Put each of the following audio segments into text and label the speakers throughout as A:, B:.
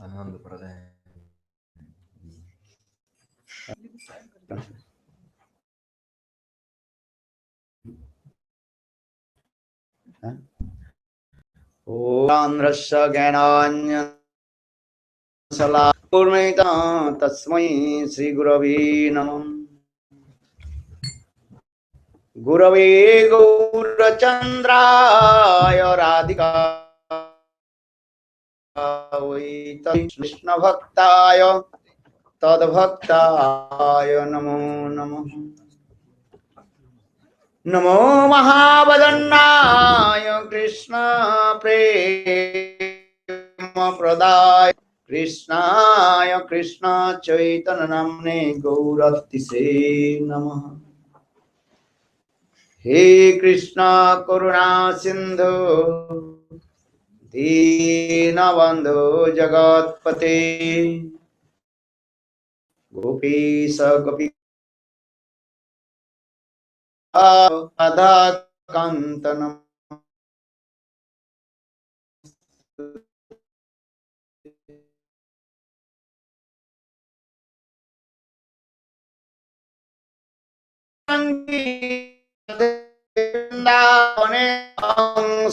A: आनंद प्रदाय
B: ओन्द्रस्य ज्ञानाञ्जनशलाकूर्मिता तस्मै श्रीगुरवे नमः। गुरवे गौरचन्द्राय राधिकायै कृष्णभक्ताय तद्भक्ताय नमो नमः। नमो महावदन्नाय कृष्ण प्रेम प्रदाय कृष्णाय कृष्ण चैतन्य नाम्ने गौरतिसे नमः। हे कृष्ण करुणा सिंधु दीनबंधु जगत्पते गोपीश गोपी राधा कांत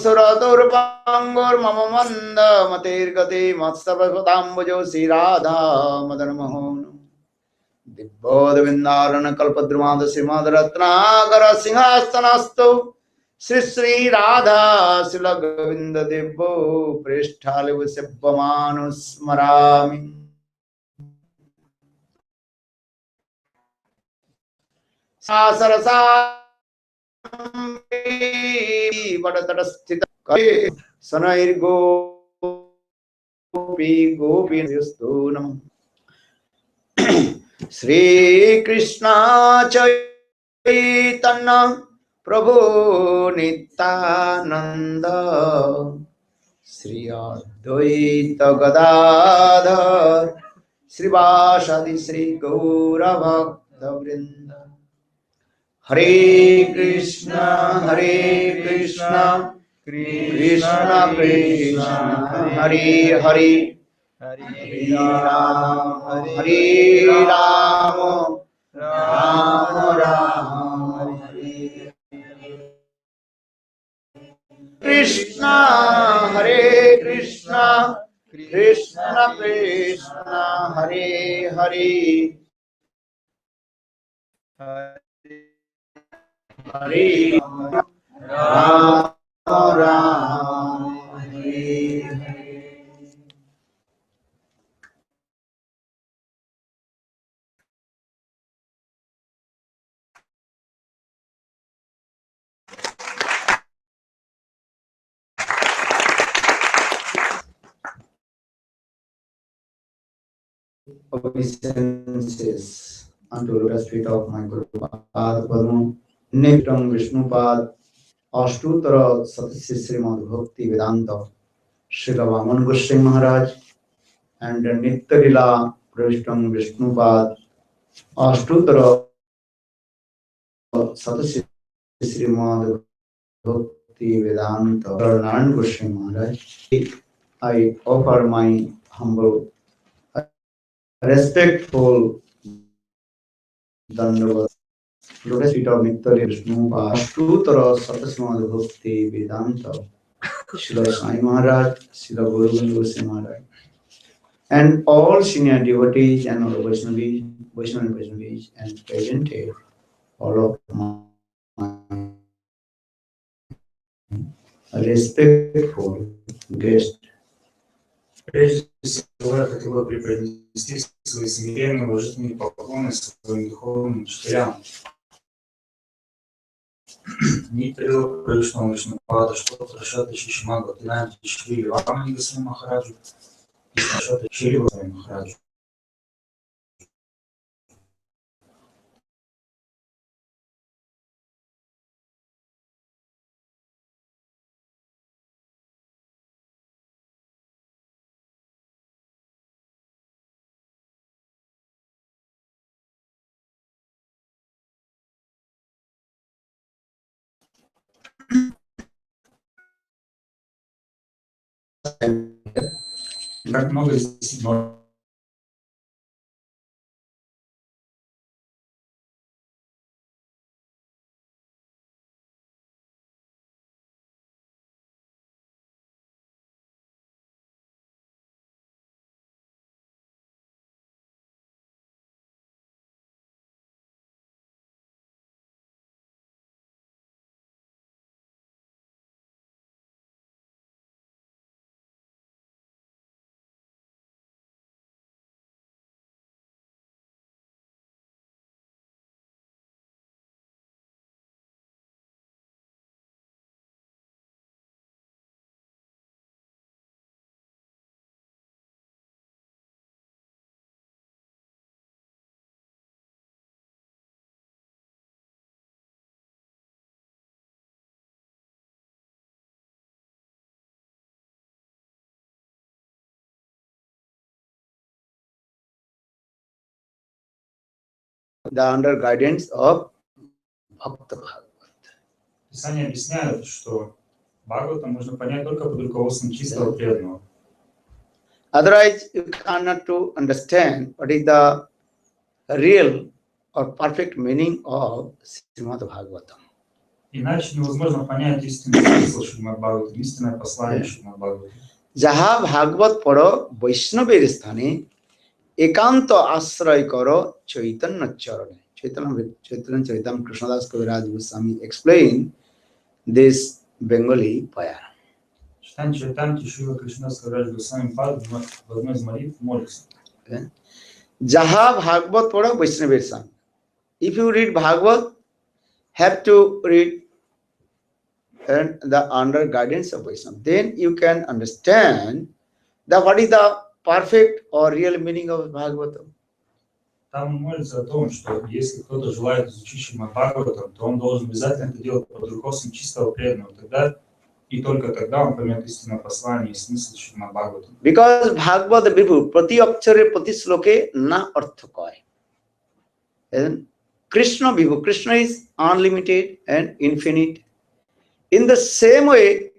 B: सुरदुर्पंगुर्मम मंद मतिर्गति मत्सर्वदाम्बुजो श्री राधा मदन मोहन दिव्योदविंदारण कल्पद्रुमाद श्रीमद रत्नाकर सिंहासनस्तु श्री श्री राधा शिल गोविंद देवो पृष्ठालु सेव्यमानुस्मरामि। सरसा वटतटस्थित सनैर्गोपी गोपीस्तु नमः। श्री कृष्ण चैतन्य प्रभु नित्यानंद श्री अद्वैत गदाधर श्रीवासादि श्री गौर भक्त वृंद। हरे Krishna Krishna Krishna Hare Hare Hare Ram Ram Ram Krishna Krishna Hare Hare Hare Rama Rama Hare Hare. Obeisances unto lotus feet of my Guru Pad Padma, Nektam Vishnupad, Ashtutara Satasi Srimad Bhakti Vedanta, Srila Vaman Goswami Maharaj, and Nitya Pravishtam Vishnupad, Ashtutara Satasi Srimad Bhakti Vedanta, Srila Goswami Maharaj. I offer my humble, respectful Dandavat. Lotus feet of Nitya Vishnu, Ashtutara Satasmad Bhakti Vedanta, Srila Sai Maharaj, Srila Guru Goswami Maharaj, and all senior devotees and all Vaishnavis, and present here, all of my respectful guests.
C: Прежде всего, я хотел бы преподнести свои смиренные уважительные поклоны своим духовным учителям. Нитя Пришна Вишнупада, что-то Шата Шишма Бхактинайна Шрили Вана Госвами Махараджу, и Шата Шрили Госвами Махараджу. Как много здесь
B: The under guidance of Bhakta Bhagavad.
C: Писания объясняют, что Бхагаватам можно понять только под руководством чистого преданного.
B: Otherwise, you cannot to understand what is the real or perfect meaning of Srimad Bhagavatam.
C: Иначе невозможно понять истинный смысл Шримад Бхагаватам, истинное послание Шримад Бхагаватам.
B: যাহা ভাগবত পড় বৈষ্ণবের স্থানে একান্ত আশ্রয় কর চৈতন্য চরণে. Chaitanya Charitam Krishnadas Kaviraj Goswami explain this Bengali poem.
C: Читание Чайтаньи Шрила Кришнадас Кавирадж Госвами Пад в одной из молитв молится.
B: যাহা ভাগবত পড় বৈষ্ণবের স্থান. If you read Bhagavad, have to read and the under guidance of Vaishnava. Then you can understand that what is the perfect or real meaning of Bhagavatam.
C: Там он молится о том, что если кто-то желает изучить Шримад Бхагаватам, то он должен обязательно это делать под руководством чистого преданного. Тогда и только тогда он поймет истинное послание и смысл Шримад Бхагаватам.
B: Because Bhagavad Vibhu prati akshare prati sloke na artha koi. And Krishna Vibhu, Krishna is unlimited and infinite. In the same way,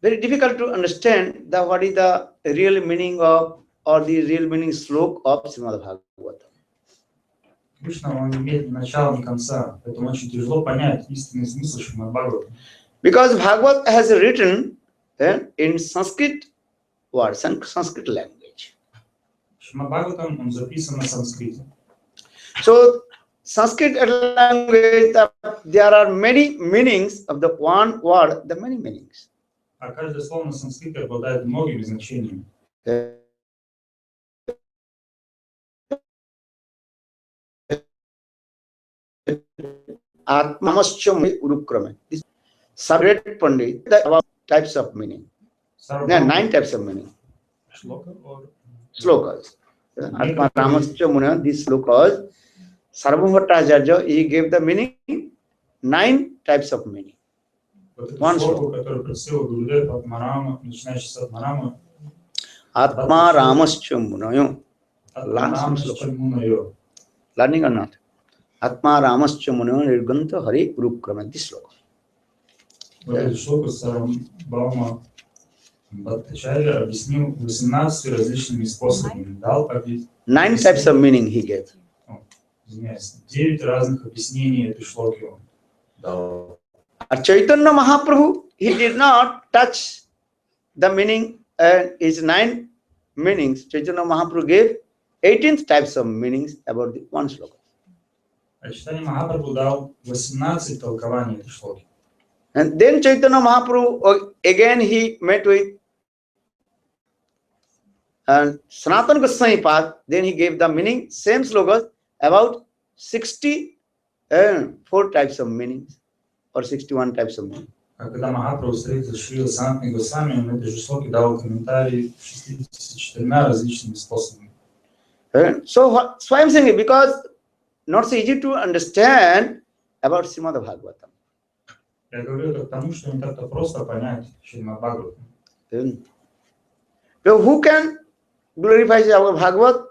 B: very difficult to understand that what is the real meaning of or the real meaning slok of Srimad Bhagavatam.
C: Кришна, он не имеет ни начала, ни конца, поэтому очень тяжело понять истинный смысл Шримад Бхагаватам.
B: Because Bhagavad has written in Sanskrit words and Sanskrit language.
C: Шримад Бхагаватам, он записан на санскрите.
B: So Sanskrit language, there are many meanings of the one word, the many meanings.
C: А каждое слово на санскрите обладает многими значениями.
B: Atmamascha Urukrame. This separate Pandit, about types of meaning. There are 9 types of meaning.
C: Shloka or
B: Slokas. Atma Ramascha Muna, these slokas, Sarvabhauma Bhattacharya, he gave the meaning, 9 types of meaning.
C: One шлоку, который просил Гурудев от Марама, начинающий с Атмарама.
B: Atma Ramascha Muna. Learning or not? Atma Ramascha Muna Nirganta Hari Urukrama. This sloka.
C: Вот эту шлоку Сарвабхаума Бхаттачарья объяснил 18 различными способами. Дал
B: 9 types of meaning he gave.
C: 9 разных объяснений этой шлоки он дал.
B: Chaitanya Mahaprabhu, he did not touch the meaning and his 9 meanings. Chaitanya Mahaprabhu gave 18 types of meanings about the one sloka.
C: А Чайтанья Махапрабху дал 18 толкований этой шлоки.
B: And then Chaitanya Mahaprabhu, again he met with Sanatana Goswami Pad, then he gave the meaning, same slokas, about 64 types of meanings or 61 types of meanings.
C: А когда Махапрабху встретил Шрила Санатана Госвами, он этой же шлоке дал комментарий 64 различными способами.
B: So I'm saying it because not so easy to understand about Srimad Bhagavatam.
C: Я говорю это к тому, что не так-то просто понять Шримад Бхагаватам.
B: So who can glorify our Bhagavat?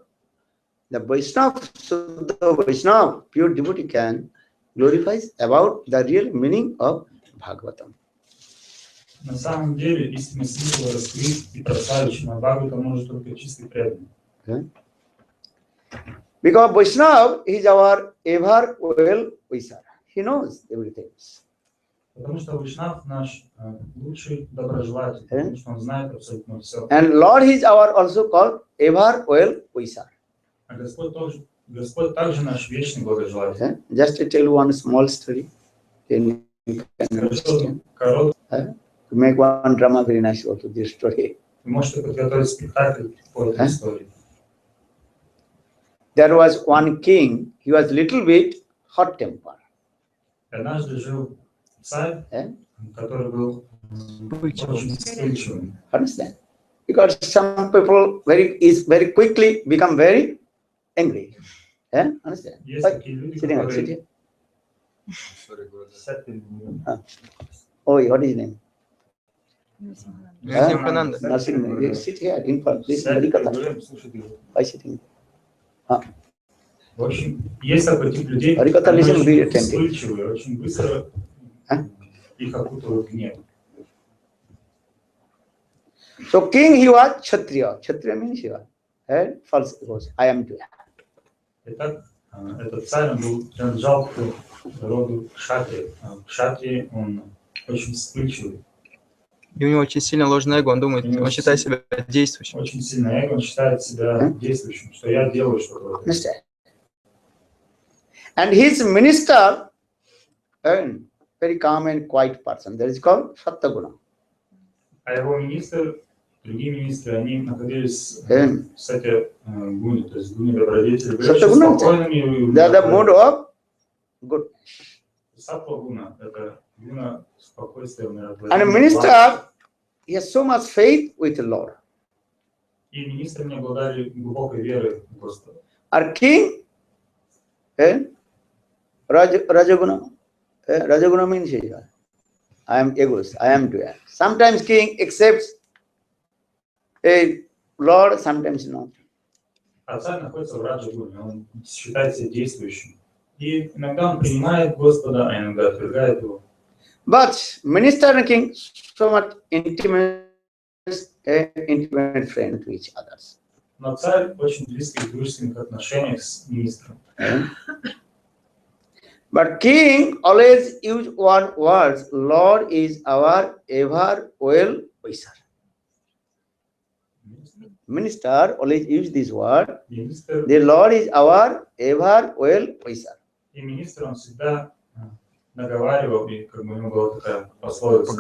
B: The Vaishnava, so the Vaishnava, pure devotee can glorify about the real meaning of Bhagavatam.
C: На самом деле истинный смысл раскрыть и прославить Шримад Бхагаватам может только чистый преданный.
B: Because Vaishnava is our ever well wisher. He knows everything.
C: Потому что Вайшнав наш лучший доброжелатель, потому что он знает абсолютно все.
B: And Lord is our also called ever well wisher.
C: А Господь также наш вечный благожелатель.
B: Just to tell one small story, then you can understand. To make one drama very nice also this story.
C: Вы можете подготовить спектакль по этой истории.
B: There was one king, he was little bit hot tempered.
C: Однажды жил царь, который был очень вспыльчивым.
B: Understand? Because some people very quickly become very angry. Understand?
C: Есть такие люди, которые...
B: Oh, what is his name?
D: Fernando.
B: Nothing. Sit here in front. This is very Why sitting?
C: В общем, есть такой тип людей,
B: которые
C: очень вспыльчивые, очень быстро их окутывает гнев.
B: So king he was Kshatriya. Kshatriya means he was false goes. I am to.
C: Итак, этот царь он был принадлежал к роду Кшатрии. Кшатрии он очень вспыльчивый.
D: И у него очень сильно ложное эго, он думает, он считает себя действующим.
C: Очень сильное эго, он считает себя действующим, что я делаю что-то.
B: And his minister, very calm and quiet person, that is called Sattaguna.
C: А его министр, другие министры, они находились в сати гуни, то есть гуни добродетели, были очень спокойными.
B: They are the mode of good.
C: Саттва гуна, это гуна спокойствия.
B: And a minister, he has so much faith with the Lord.
C: И министры не обладали глубокой верой в Господа.
B: Our king, Rajaguna. Rajaguna means I am egoist, I am doer. Sometimes king accepts a Lord, sometimes not.
C: А царь находится в Раджагуне, он считает себя действующим. И иногда он принимает Господа, а иногда отвергает его.
B: But minister and king so much intimate friend to each other.
C: Но царь очень близких дружественных отношениях с министром.
B: But king always use one words. Lord is our ever well wisher. Minister always use this word.
C: Министр
B: The Lord is our ever well wisher.
C: и министр, он всегда наговаривал, и как бы у него была такая пословица,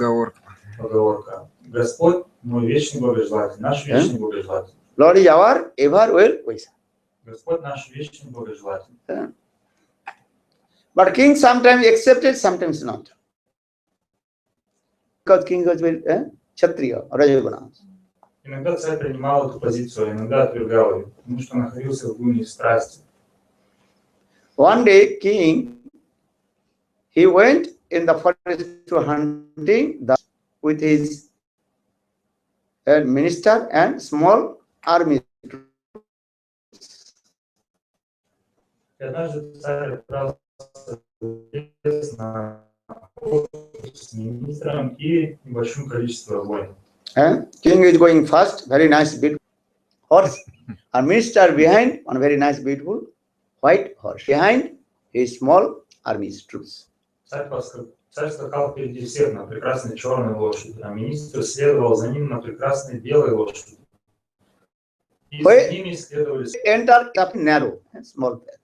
C: поговорка. Господь мой вечный благожелатель, наш вечный благожелатель.
B: Lord is our ever well wisher.
C: Господь наш вечный благожелатель.
B: But king sometimes accepted, sometimes not. Because king was very Kshatriya, Rajaguna.
C: Иногда царь принимал эту позицию, а иногда отвергал ее, потому что находился в гуне страсти.
B: One day, king, he went in the forest to hunting with his minister and small army.
C: И однажды царь отправился в лес на охоту с министром и небольшим количеством воинов.
B: King is going first, very nice, beautiful horse. Our minister behind, one very nice, beautiful white horse. Behind his small army troops.
C: Царь скакал впереди всех на прекрасной черной лошади, а министр следовал за ним на прекрасной белой лошади. И за ними следовали...
B: Enter up narrow, small path.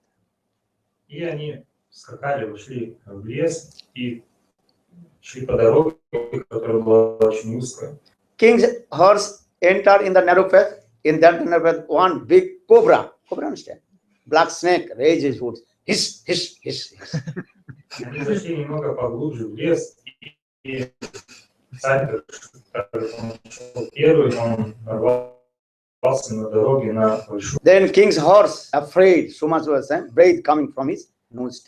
C: И они скакали, вошли в лес и шли по дороге, которая была очень узкая.
B: King's horse entered in the narrow path. In that narrow path, one big cobra, understand? Black snake raised his hoods. Hiss, hiss, hiss, hiss.
C: Они зашли немного поглубже в лес, и царь, он шел первый, он нарвался на дороге на большую.
B: Then king's horse, afraid, so much was breath coming from his nose.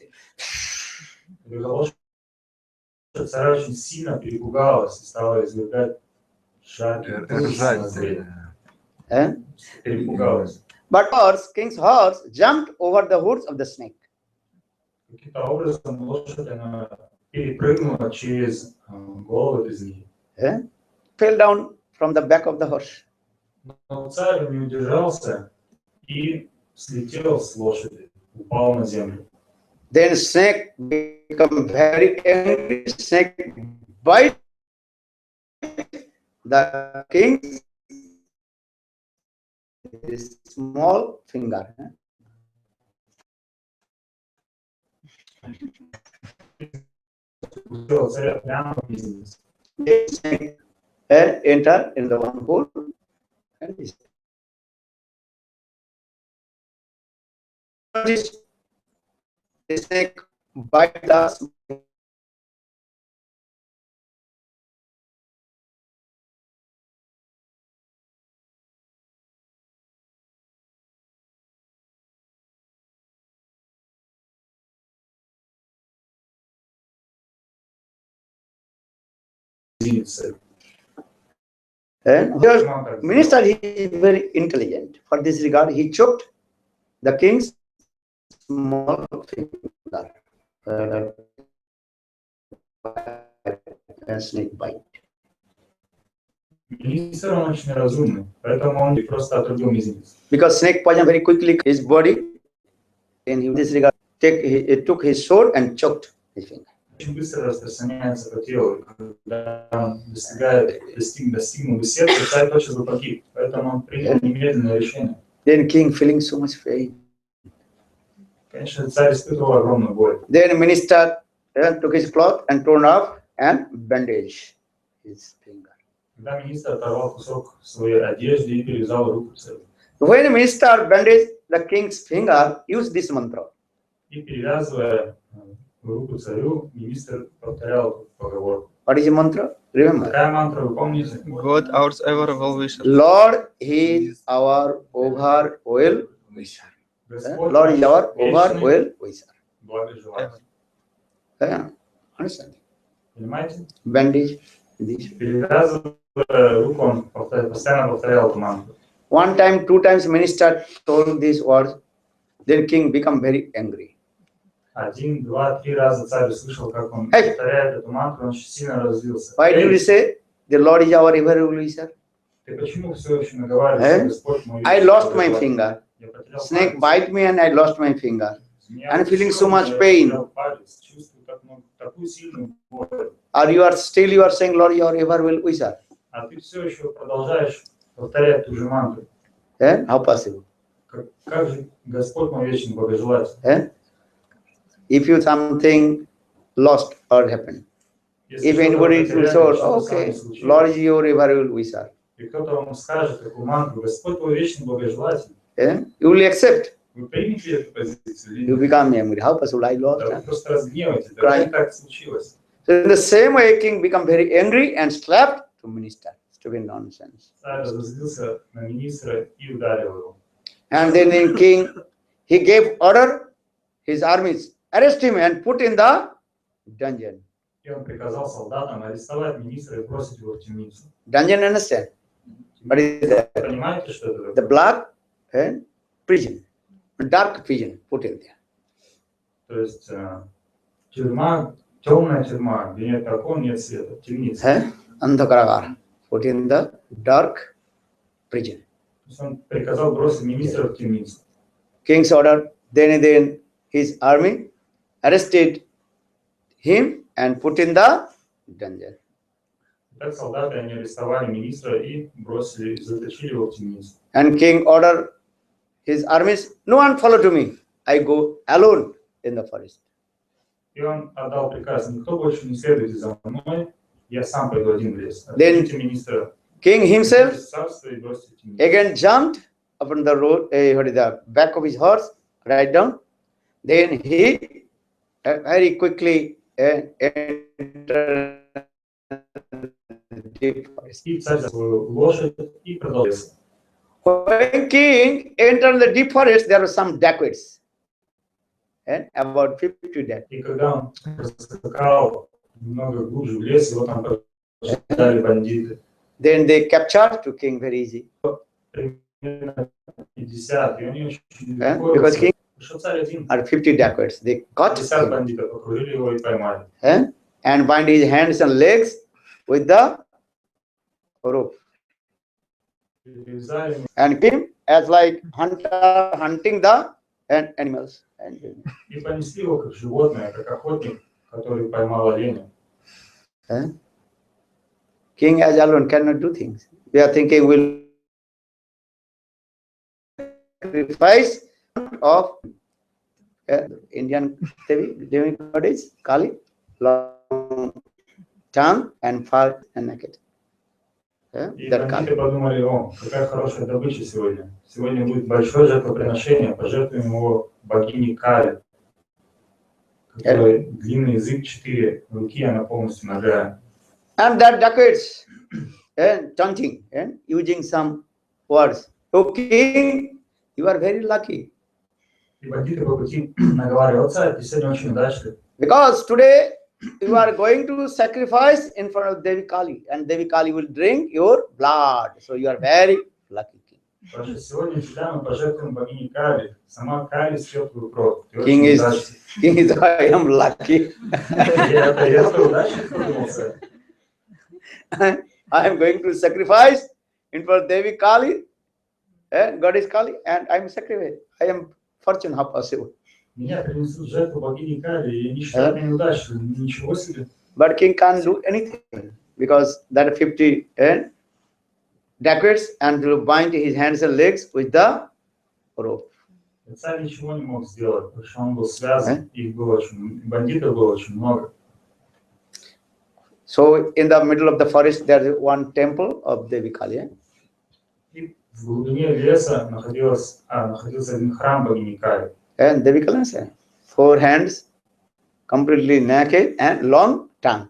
C: Царь очень сильно перепугалась и стала извергать жаркий дым. Перепугалась.
B: But king's horse jumped over the hoods of the snake.
C: Каким-то образом лошадь она перепрыгнула через голову этой змеи.
B: Fell down from the back of the horse.
C: Но царь не удержался и слетел с лошади, упал на землю.
B: Then snake become very angry. Snake bite the king his small finger.
C: Царя прямо в бизнес.
B: Snake enter in the one hole and the snake bite the minister, he is very intelligent. For this regard, he choked the king's small finger. Snake bite.
C: Министр он очень разумный, поэтому он просто отрубил мизинец.
B: Because snake poison very quickly his body, and he, in this regard, took his sword and choked his finger.
C: Очень быстро распространяется по телу. Когда он достигнул бы сердца, царь тотчас бы погиб. Поэтому он принял немедленное решение.
B: Then king feeling so much pain.
C: Конечно, царь испытывал огромную боль.
B: Then minister took his cloth and torn off and bandaged his finger.
C: Когда министр оторвал кусок своей одежды и перевязал руку царю.
B: When minister bandaged the king's finger, use this mantra.
C: И перевязывая руку царю, министр повторял поговорку.
B: What is the mantra? Remember.
C: Какая мантра, вы помните?
D: God ours ever well wisher.
B: Lord is our over well wisher.
C: Господь
B: Lord is our over
C: вечный
B: well wisher.
C: благожелатель.
B: Understand?
C: Понимаете?
B: Bandage this.
C: Перевязывая руку, он постоянно повторял эту мантру.
B: One time, two times minister told these words. Then king become very angry.
C: 1, 2, 3 раза царь услышал, как он повторяет эту мантру, он очень сильно разозлился.
B: Why do you say the Lord is our ever well wisher?
C: Ты почему все еще наговариваешь, Господь мой?
B: I lost my finger. Snake bite me and I lost my finger. I'm feeling so much pain. Are you are saying Lord, you are ever well wisher?
C: а ты все еще продолжаешь повторять ту же мантру.
B: How possible?
C: Как же Господь мой вечный благожелатель?
B: If you something lost or happened,
C: Если
B: if
C: что-то
B: anybody
C: потеряли,
B: told,
C: что-то с вами
B: okay,
C: случилось,
B: Lord is your ever will wisher,
C: и кто-то вам скажет такую мантру, Господь твой вечный благожелатель,
B: you will accept.
C: вы примете эту позицию или
B: You
C: нет?
B: become angry. How possible? I lost.
C: Да вы просто разгневаете, да
B: Crying.
C: как так случилось?
B: So in the same way, king become very angry and slapped to minister. Stupid nonsense.
C: Царь разозлился на министра и ударил его.
B: And then the king, he gave order, his armies, arrest him and put in the dungeon.
C: И он приказал солдатам арестовать министра и бросить его в темницу.
B: Dungeon, understand? What is that?
C: Понимаете, что это
B: The
C: такое?
B: black prison, dark prison, put in there.
C: То есть тюрьма, темная тюрьма, где нет окон, нет света, темница.
B: Andhakaragara, put in the dark prison.
C: То есть он приказал бросить министра в темницу.
B: King's order, then his army arrested him and put in the dungeon.
C: Так солдаты они арестовали министра и бросили, заточили его в темницу.
B: And king ordered his armies, no one follow to me. I go alone in the forest.
C: И он отдал приказ: никто больше не следуйте за мной, я сам пойду один в лес.
B: Then
C: Отведите министра
B: King himself
C: из царства и бросьте в темницу.
B: again jumped upon the road, what is the back of his horse, right down. Then he very quickly entered the deep forest.
C: И царь взял свою лошадь и продал лес.
B: When king entered the deep forest, there were some dacoits, and about 50 dacoits.
C: И когда он скакал немного глубже в лес, его там прочитали бандиты.
B: Then they captured to king very easy.
C: Примерно 50, и они очень
B: Because king
C: что царь один,
B: are 50 dacoits. They caught
C: 50
B: him
C: бандитов окружили его и поймали.
B: and bind his hands and legs with the rope.
C: Привязали его
B: And came as like hunter hunting the animals.
C: и понесли его как животное, как охотник, который поймал оленя.
B: King as alone cannot do things. We are thinking we'll sacrifice of Indian Devi goddess Kali, long tongue and far and naked.
C: И
B: That
C: бандиты
B: Kali.
C: подумали: о, какая хорошая добыча сегодня. Сегодня будет большое жертвоприношение, пожертвуем его богине Кали, которой длинный язык, 4 руки, она полностью нагая.
B: And that dacoits taunting and using some words. Oh king, you are very lucky.
C: И бандиты по пути наговаривали: царь, ты сегодня очень удачлив.
B: Because today you are going to sacrifice in front of Devi Kali, and Devi Kali will drink your blood. So you are very lucky king.
C: Потому что сегодня тебя мы пожертвуем богине Кали. Сама Кали съет твою кровь. Ты
B: King
C: очень
B: is,
C: удачлив.
B: king is, I am lucky.
C: Я удачлив, подумал царь.
B: I am going to sacrifice in front of Devi Kali, goddess Kali, and I am sacrificed. I am fortunate, how possible.
C: Меня принесут в жертву богини Кали, и они считают меня удачливым. Ничего себе.
B: But king can't do anything because that 50 dacoits and to bind his hands and legs with the rope.
C: Царь ничего не мог сделать, потому что он был связан, их было очень, бандитов было очень много.
B: So in the middle of the forest there is one temple of Devi Kali.
C: И в глубине леса находился один храм богини Кали.
B: And Devi Kali has 4 hands, completely naked and long tongue.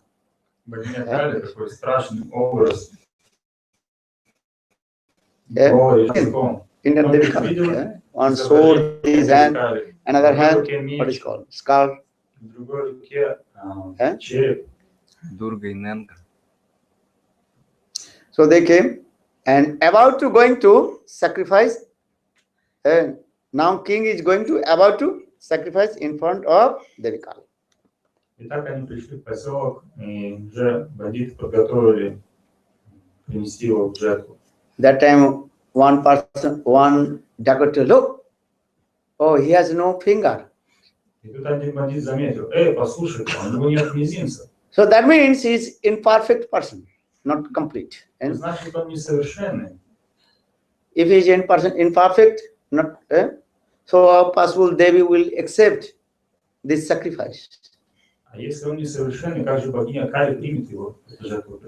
C: Богиня Кали такой страшный образ.
B: Yeah.
C: Голый языком.
B: Indian Devi Kali. One sword in his hand, another hand, what is called? Skull.
C: В другой руке череп.
A: Durga и Nenka.
B: So they came and about to going to sacrifice. And now king is about to sacrifice in front of Devi Kali.
C: И так они пришли в поселок, и уже бандиты подготовили принести его в жертву.
B: That time one dacoit, look, oh, he has no finger.
C: И тут один бандит заметил: послушай, у него нет мизинца.
B: So that means he's imperfect person. not complete. And
C: Значит, он несовершенный.
B: if he is in person imperfect, not so how possible Devi will accept this sacrifice?
C: А если он несовершенный, как же богиня Кали примет его, эту жертву?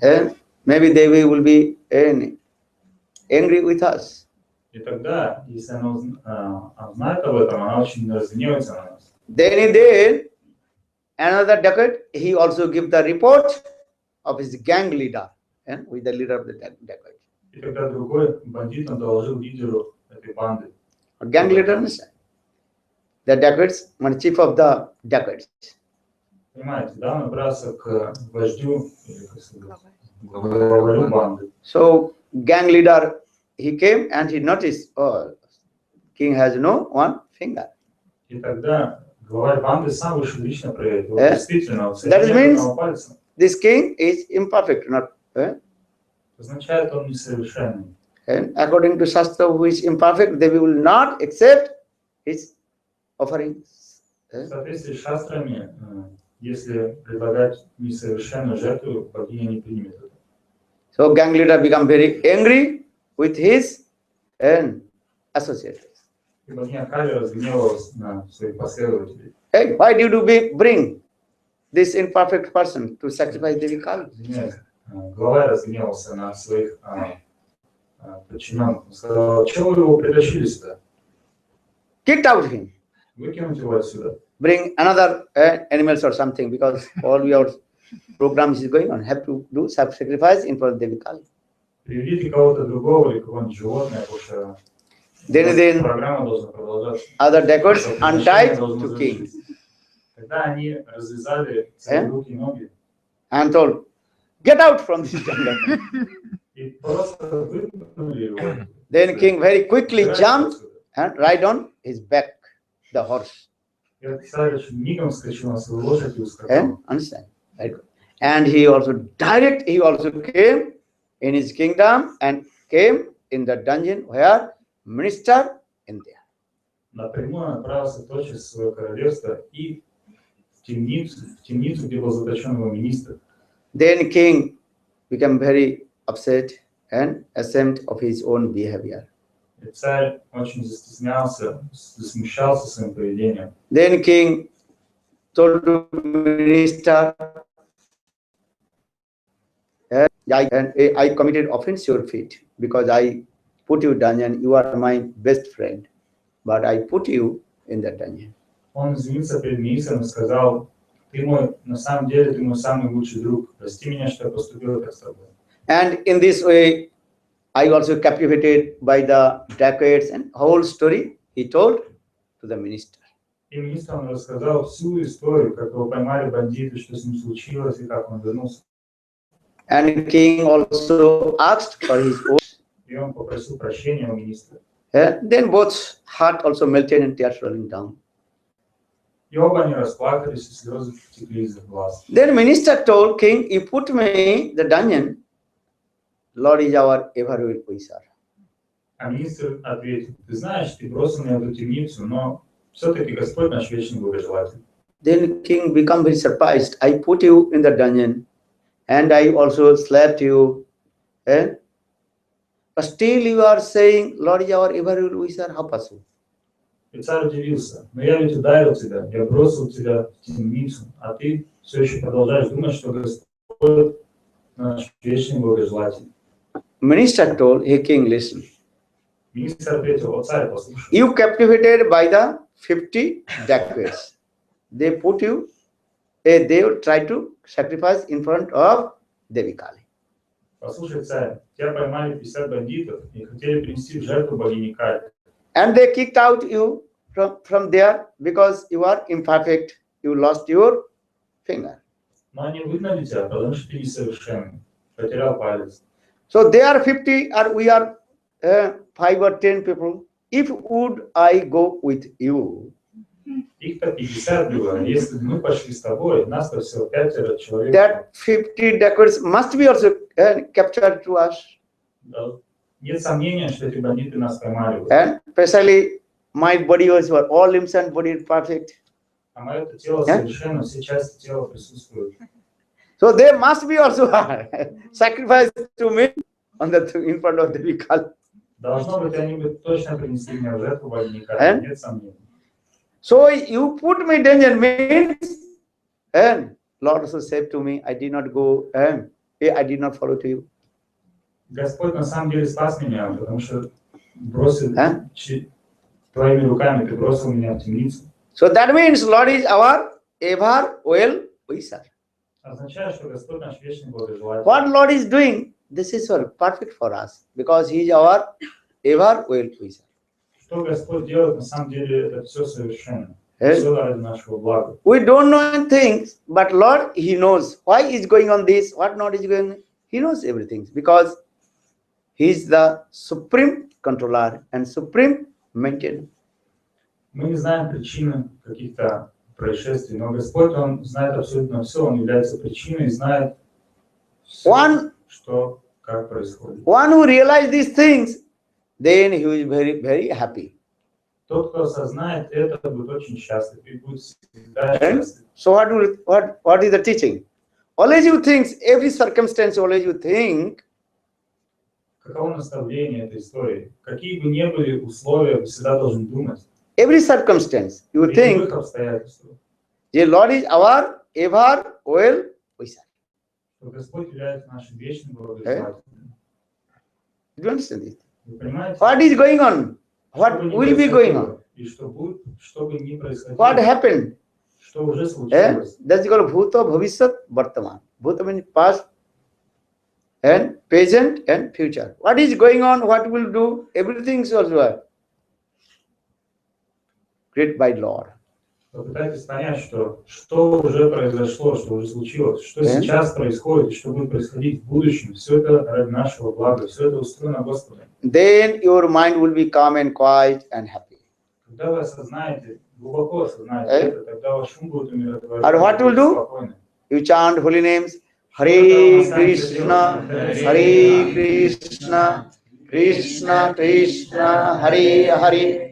B: And maybe Devi will be angry with us.
C: И тогда, если она знает об этом, она очень разгневается на нас.
B: Then another dacoit, he also give the report of his gang leader, and with the leader of the dacoit.
C: И тогда другой бандит, он доложил лидеру этой банды.
B: Gang leader, the dacoits, one chief of the dacoits.
C: Понимаете, да, он набрался к вождю, или как сказать, главарю банды.
B: So gang leader, he came and he noticed, oh, king has no one finger.
C: И тогда главарь банды сам вышел лично проверить. Вот
B: That
C: действительно,
B: means
C: пальца.
B: this king is imperfect, not.
C: Означает, он несовершенный.
B: And according to Shastra, who is imperfect, they will not accept his offerings.
C: В соответствии с шастрами, если предлагать несовершенную жертву, богиня не примет это.
B: So gang leader become very angry with his associates.
C: И богиня Кали разгневалась на своих последователей.
B: Hey, why did you bring this imperfect person to sacrifice Devi Kali?
C: Главарь разгневался на своих подчиненных. Он сказал, чего вы его притащили сюда?
B: Kicked out him.
C: Выкинуть его отсюда.
B: Bring another animals or something, because all your programs is going on. Have to do self-sacrifice in front of Devi Kali.
C: Приведите кого-то другого или какое-нибудь животное, потому что
B: Then
C: программа должна продолжаться.
B: other dacoits untied to king.
C: Тогда они развязали свои руки и ноги.
B: And told, get out from this jungle.
C: И просто выпнули его.
B: Then king very quickly jumped and ride on his back, the horse.
C: Царь мигом вскочил на свою лошадь и ускакал.
B: Understand? Right. And he also came in his kingdom and came in the dungeon where minister in there.
C: Напрямую направился тотчас в свое королевство и в темницу, где был заточен его министр.
B: Then king became very upset and ashamed of his own behavior.
C: И царь очень застеснялся, засмущался своим поведением.
B: Then king told to minister, I committed offense to your feet because I put you dungeon. You are my best friend, but I put you in the dungeon.
C: Он извинился перед министром и сказал, на самом деле ты мой самый лучший друг. Прости меня, что я поступил так с тобой.
B: And in this way, I also captivated by the dacoits and whole story he told to the minister.
C: И министр он рассказал всю историю, как его поймали бандиты, что с ним случилось и как он вернулся.
B: And king also asked for his own.
C: И он попросил прощения у министра.
B: Then both heart also melted and tears rolling down.
C: И оба они расплакались, и слезы текли из их глаз.
B: Then minister told king, you put me in the dungeon, Lord is our ever-will wisher.
C: А министр ответил, ты знаешь, ты бросил меня в эту темницу, но все-таки Господь наш вечный благожелатель.
B: Then king become very surprised. I put you in the dungeon, and I also slapped you. But still you are saying, Lord is our ever-will wisher. How possible?
C: И царь удивился, но я ведь ударил тебя, я бросил тебя в темницу, а ты все еще продолжаешь думать, что Господь наш вечный благожелатель.
B: Minister told, hey king, listen.
C: Министр ответил, о царь, послушай.
B: You captivated by the 50 dacoits. They put you, they try to sacrifice in front of Devi Kali.
C: Послушай, царь, тебя поймали 50 бандитов и хотели принести в жертву богини Кали.
B: And they kicked out you from there because you are imperfect. You lost your finger.
C: Но они выгнали тебя, потому что ты несовершенный, потерял палец.
B: So they are 50 or we are 5 or 10 people. If would I go with you?
C: Их-то 50 было, если бы мы пошли с тобой, нас-то всего 5 человек.
B: That 50 dacoits must be also captured to us.
C: Нет сомнения, что эти бандиты нас поймали.
B: And especially my body was all limbs and body perfect.
C: А мое тело совершенно, все части тела присутствуют.
B: So they must be also sacrificed to me on the in front of the Vikal.
C: Должно быть, они бы точно принесли меня в жертву больника,
B: And
C: нет сомнений.
B: so you put me in danger means, and Lord also said to me, I did not go, and I did not follow to you.
C: Господь на самом деле спас меня, потому что бросил
B: А?
C: твоими руками, ты бросил меня в темницу.
B: So that means Lord is our ever well wisher.
C: Означает, что Господь наш вечный благожелатель.
B: What Lord is doing, this is all perfect for us because He is our ever well wisher.
C: Что Господь делает, на самом деле, это все совершенно. Все ради нашего блага.
B: We don't know things, but Lord, He knows why is going on this, what not is going on. He knows everything because He is the supreme controller and supreme maintainer.
C: Мы не знаем причины каких-то происшествий, но Господь, Он знает абсолютно все, Он является причиной, знает все, что, как происходит.
B: One who realizes these things, then he is very, very happy.
C: Тот, кто осознает это, будет очень счастлив и будет всегда счастлив.
B: So what is the teaching? Always you think, every circumstance, always you think.
C: Каково наставление этой истории? Какие бы ни были условия, вы всегда должен думать.
B: Every circumstance, you think, the Lord is our ever well wisher.
C: Господь является нашим вечным благожелателем.
B: Do you understand it?
C: Вы понимаете?
B: What is going on? What will be going on?
C: И что будет, что бы ни происходило.
B: What happened?
C: Что уже случилось.
B: That's called Bhuta, Bhavishyat, Vartaman. Bhuta means past and present and future. What is going on? What will do? Everything is also created by Lord.
C: Попытайтесь понять, что уже произошло, что уже случилось, что сейчас происходит, что будет происходить в будущем. Все это ради нашего блага, все это устроено Господом.
B: Then your mind will be calm and quiet and happy.
C: Когда вы осознаете, глубоко осознаете это, тогда ваш ум будет умиротворен.
B: And what will do? You chant holy names. Hare Krishna, Hare Krishna, Krishna Krishna, Hare Hare.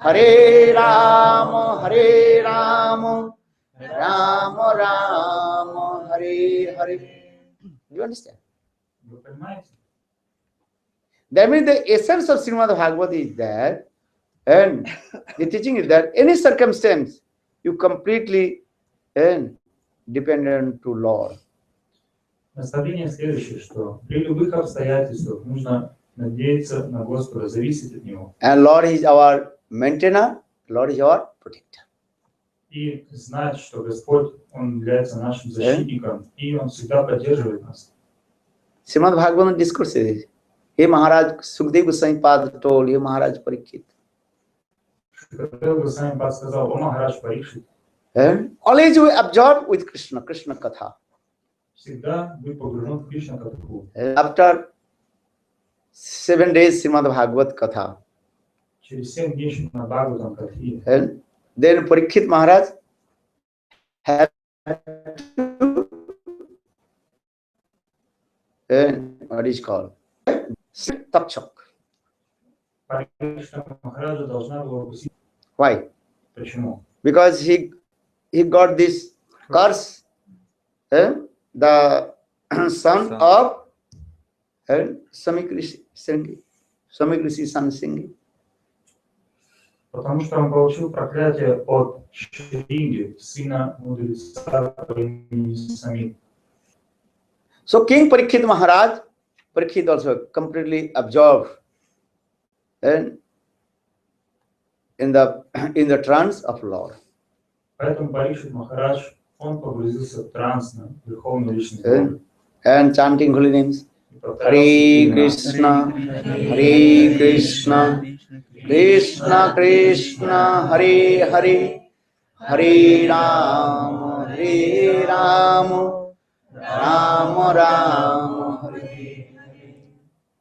B: Hare Rama, Hare Rama, Rama Rama, Hare Hare. Do you understand?
C: Вы понимаете?
B: That means the essence of Srimad Bhagavad is that, and the teaching is that any circumstance you completely dependent to Lord.
C: Наставление следующее, что при любых обстоятельствах нужно надеяться на Господа, зависеть от Него.
B: And Lord is our maintainer, Lord is our protector.
C: И знать, что Господь, Он является нашим защитником, и Он всегда поддерживает нас.
B: Srimad Bhagavatam discourse is, Hey Maharaj, Sukdev Goswami Pad told, Hey Maharaj Parikshit.
C: Sukdev Goswami Pad сказал, О Махарадж Парикшит.
B: Always we absorb with Krishna, Krishna Katha.
C: Всегда быть погружен в Кришна Катху.
B: After 7 days Srimad Bhagavat Katha.
C: Через 7 дней Шримад Бхагаватам Катхи.
B: And then Parikshit Maharaj had to, what is called? Takshak.
C: Парикшна Махараджа должна была укусить.
B: Why?
C: Почему?
B: Because he got this curse, the son of Samikrishi son Singhi.
C: Потому что он получил проклятие от Шринги, сына мудреца по имени Самик.
B: So King Parikshit Maharaj, Parikshit also completely absorbed in the trance of Lord.
C: Поэтому Парикшит Махарадж, он погрузился в транс на верховную личность Бога.
B: And chanting holy names. Hare Krishna, Hare Krishna, Krishna Krishna, Hare Hare, Hare Rama, Hare Rama, Rama Rama, Hare Hare.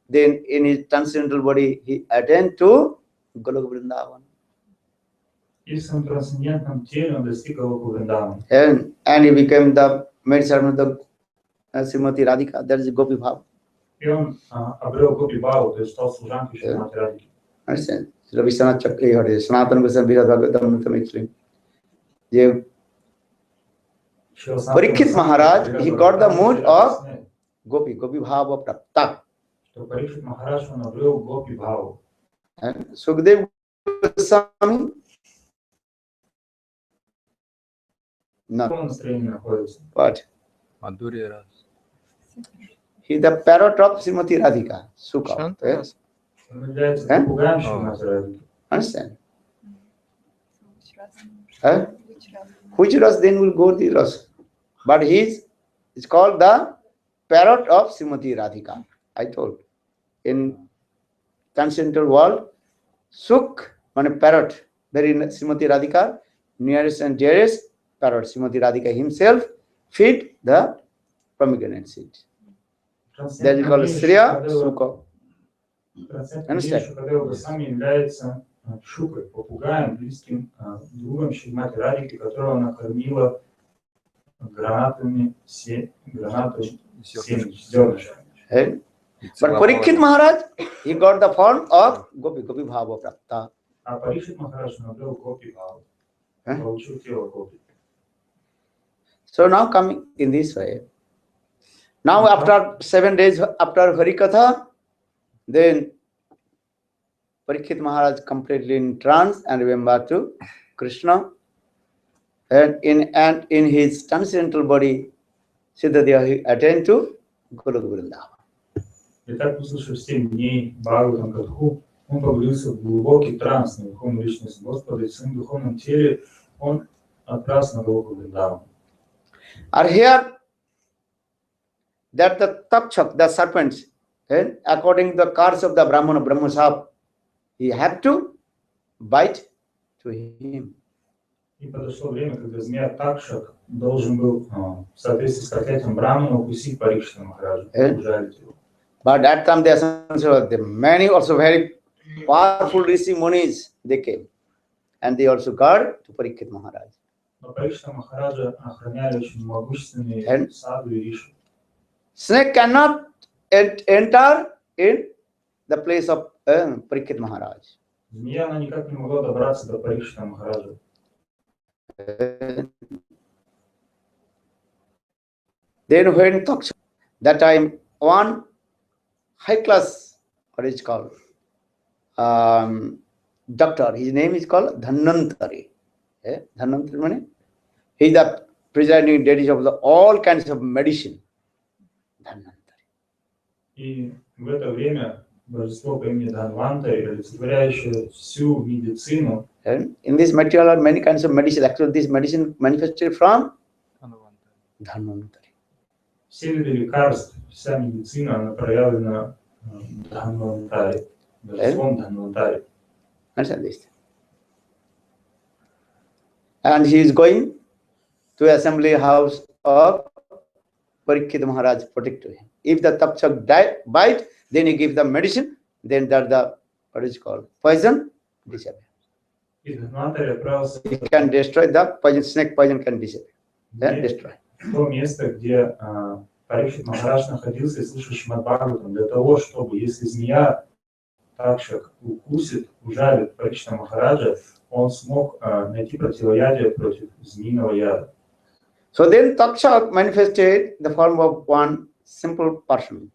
B: Then in his transcendental body, he attained to Golok Vrindavan.
C: И в своем трансцендентном теле он достиг Голока Вриндавана.
B: And he became the maid servant of Srimati Radhika. That is Gopi Bhav.
C: И он обрел Гопи Бхаву, то есть стал служанкой Шримати Радхики.
B: Understand? Srila Vishwanath Chakravarti, Sanatana Goswami Virad Bhagavatam Nuttam Ekshrim. Parikshit Maharaj, he got the mood of Gopi Bhava Prapta.
C: Что Парикшит Махарадж, он обрел Гопи Бхаву.
B: And Sukadeva Goswami,
C: В
B: no,
C: каком настроении находится?
B: but
A: Madhurya Ras.
B: he is the parrot of Srimati Radhika, Sukha.
D: Шанта
B: Eh?
D: рас.
C: Он является
B: А?
C: попугаем
A: О.
C: Шримати Радхики.
B: Understand? Eh? Which Ras then will go the Ras? But he is called the parrot of Srimati Radhika. I told. In transcendental world, Suk, means parrot, there in Srimati Radhika, nearest and dearest parrot, Srimati Radhika himself, feed the pomegranate seed. That is called Sriya Sukha.
C: Трансцендентный Шукадева Госвами является Шукой, попугаем, близким другом Шримати Радхики, которого накормила гранатами зернышками.
B: Eh? But Parikshit Maharaj, he got the form of Gopi Bhava Prapta.
C: А Парикшит Махарадж обрел Гопи Бхаву, получил тело Гопи.
B: So now coming in this way. Now after 7 days after Harikatha, then Parikshit Maharaj completely in trance and remember to Krishna. And in his transcendental body, Siddhadeva, he attained to Guru Vrindavan.
C: Итак, услышав 7 дней Бхагаватам Катху, он погрузился в глубокий транс на духовную личность Господа, и в своем духовном теле он отправился на Галоку Вриндаван.
B: Are here that the Tapchak, the serpents, and according to the curse of the Brahmana, Brahmasap, he had to bite to him.
C: И подошло время, когда змея Такшак должен был, в соответствии с проклятием Брамана, укусить Парикшита Махараджа, ужалить его.
B: But at time the essence of the many also very powerful Rishi Munis, they came. And they also guard to Parikshit Maharaj.
C: Но Парикшита Махараджа охраняли очень могущественные
B: And
C: саду и риши.
B: snake cannot enter in the place of Parikshit Maharaj.
C: Змея, она никак не могла добраться до Парикшита Махараджа.
B: Then when Taksha, that time one high class, what is called, doctor, his name is called Dhanvantari. Dhanvantari means he is the presiding deity of all kinds of medicine. Dhanvantari.
C: И в это время божество по имени Дханвантари, олицетворяющее всю медицину.
B: And in this material are many kinds of medicine. Actually, this medicine manufactured from Dhanvantari.
C: Все виды лекарств, вся медицина, она проявлена Дханвантари, божеством Дханвантари.
B: Understand this? And he is going to assembly house of Parikshit Maharaj, protect to him. If the Tapchak bite, then he gives the medicine, then that the, what is called, poison, disappear.
C: И Дханвантари отправился
B: He can destroy the poison, snake poison can disappear. Then destroy.
C: в то место, где Парикшит Махарадж находился и слышал Шримад Бхагаватам, для того, чтобы, если змея Такшак укусит, ужалит Парикшита Махараджа, он смог найти противоядие против змеиного яда.
B: So then Takshak manifested the form of one simple person.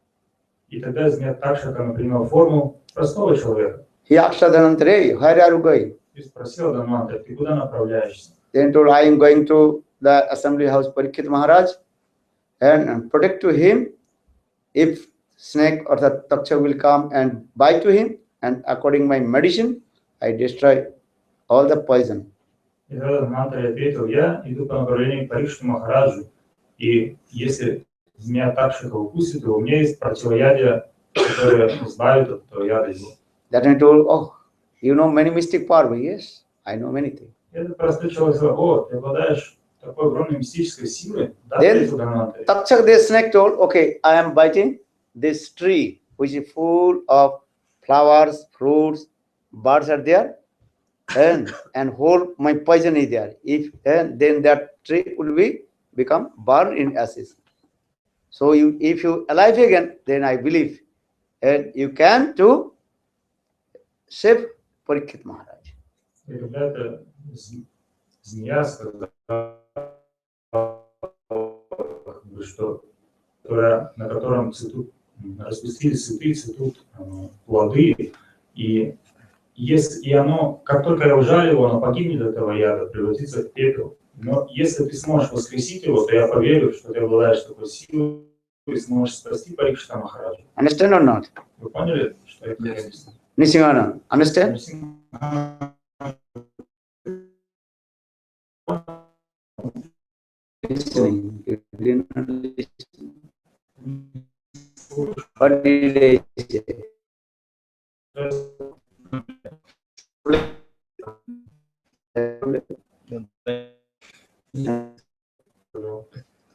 C: И тогда змея Такшак, она приняла форму простого человека.
B: He asked Dhanvantari, where are you going?
C: И спросил Дханвантари, ты куда направляешься?
B: Then told, I am going to the assembly house Parikshit Maharaj and protect to him if snake or the Takshak will come and bite to him, and according my medicine, I destroy all the poison.
C: И тогда Дханвантари ответил, я иду по направлению к Парикшиту Махараджу, и если змея Такшака укусит его, у меня есть противоядие, которое избавит от этого яда его.
B: That I told, oh, you know many mystic power. Yes, I know many things.
C: Этот простой человек сказал, о, ты обладаешь такой огромной мистической силой, да,
B: Then
C: ответил Дханвантари.
B: Takshak, the snake, told, okay, I am biting this tree which is full of flowers, fruits, birds are there, and whole my poison is there. If then that tree will become burned in ashes. So if you alive again, then I believe, and you can to save Parikshit Maharaj.
C: И когда эта змея сказала бы, что, на котором цветут, распустились цветы, цветут плоды, и оно, как только я ужалю его, оно погибнет от этого яда, превратится в пепел. Но если ты сможешь воскресить его, то я поверю, что ты обладаешь такой силой и сможешь спасти Парикшита Махараджа.
B: Understand or not?
C: Вы поняли, что я хотел
A: Yes.
C: объяснить?
B: Nisingana, understand? Listening. You did not listen. What did they say?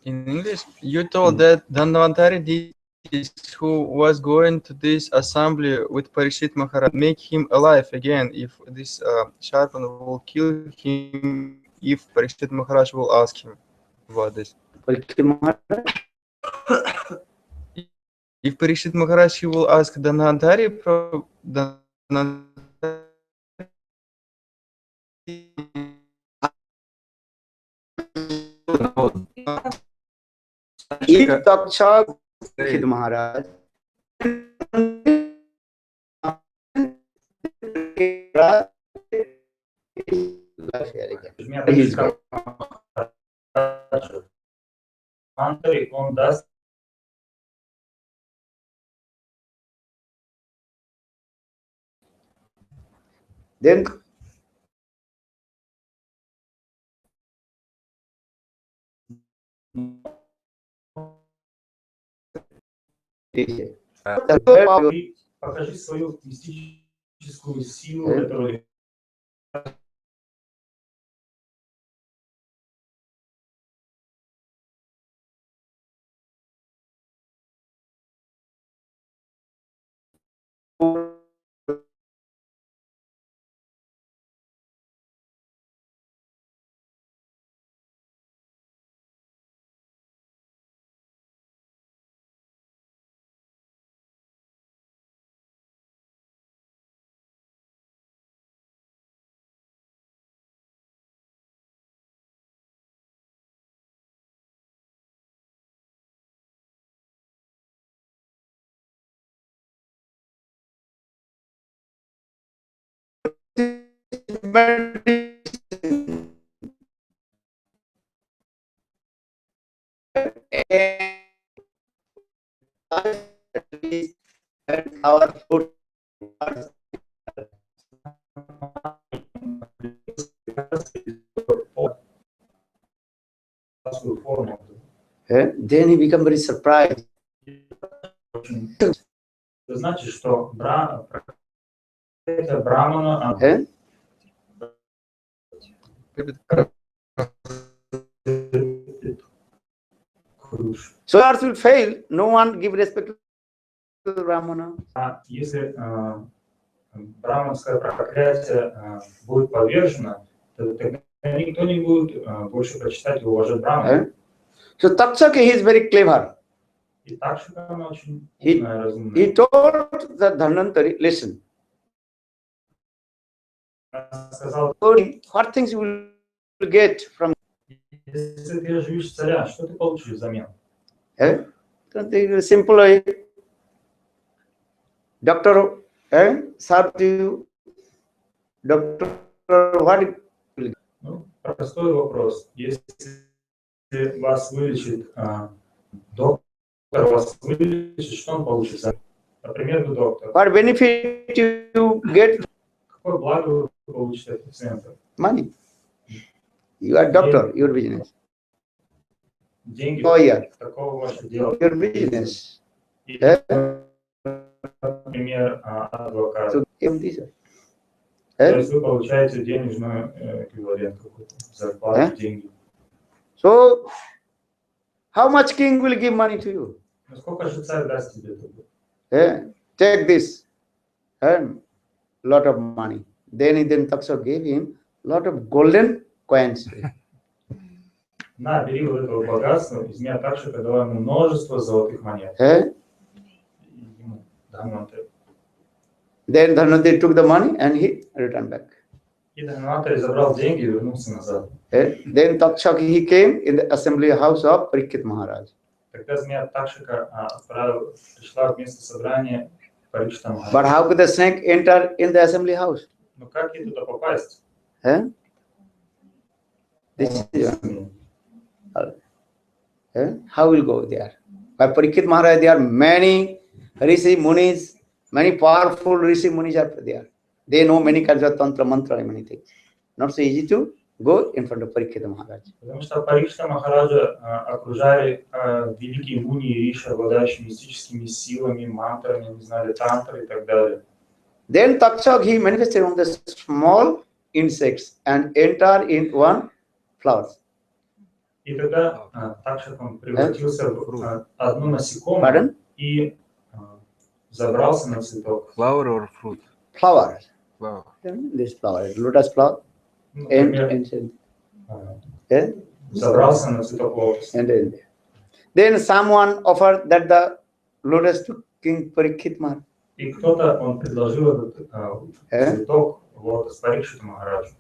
D: In English, you told that Dhanvantari deities who was going to this assembly with Parikshit Maharaj make him alive again if this Sharpan will kill him if Parikshit Maharaj will ask him about this.
B: Parikshit Maharaj?
D: If Parikshit Maharaj he will ask Dhanvantari,
B: If Taksha Parikshit Maharaj, he's gone.
C: Он даст
B: Then
C: покажи свою мистическую силу, которую
B: our food.
C: форму.
B: Then he become very surprised.
C: Это значит, что Брамана
B: So ours will fail. No one give respect to the Brahmana.
C: Если браманское проклятие будет повержено, то тогда никто не будет больше почитать и уважать Брамана.
B: So Takshaka, he is very clever.
C: И так что он очень умная, разумная.
B: He told the Dhanvantari, listen,
C: Сказал,
B: what things you will get from
C: если ты оживишь царя, что ты получишь взамен?
B: simple way. Doctor, serve you. Doctor, what?
C: Ну, простой вопрос. Если вас вылечит доктор, вас вылечит, что он получит взамен? Например, вы доктор.
B: What benefit you get?
C: Какое благо вы получите от пациента?
B: Money. You are doctor, your business.
C: Деньги,
B: Lawyer,
C: такого ваше дело.
B: your business.
C: Например, адвокат.
B: So, this.
C: То есть вы получаете денежную эквивалент какой-то, зарплату, деньги.
B: So, how much king will give money to you?
C: Ну, сколько же царь даст тебе тогда?
B: Take this. Lot of money. Then Taksha gave him lot of golden coins.
C: На, бери вот этого богатства, из меня также дала ему множество золотых монет.
B: Then Dhanvantari took the money and he returned back.
C: И Дханвантари забрал деньги и вернулся назад.
B: Then Takshak, he came in the assembly house of Parikshit Maharaj.
C: Тогда змея Такшика пришла в место собрания Парикшита
B: But
C: Махараджа.
B: how could the snake enter in the assembly house?
C: Но как ей туда попасть?
B: Eh? This
C: Он
B: is,
C: змея.
B: how will go there? By Parikshit Maharaj, there are many Rishi Munis, many powerful Rishi Munis are there. They know many kinds of tantra, mantra, and many things. Not so easy to go in front of Parikshit Maharaj.
C: Потому что Парикшита Махараджа окружали великие муни и риши, обладающие мистическими силами, мантрами, не знали, тантры и так далее.
B: Then Takshak, he manifested on the small insects and enter in one flower.
C: И тогда Такшак он превратился в одно насекомое
B: Pardon?
C: и забрался на цветок.
A: Flower or fruit?
B: Flower.
A: Flower.
B: This flower, lotus flower.
C: Например, забрался на цветок лотоса.
B: And then someone offered that the lotus to King Parikshit Maharaj.
C: И кто-то, он предложил этот цветок лотос Парикшиту Махараджу.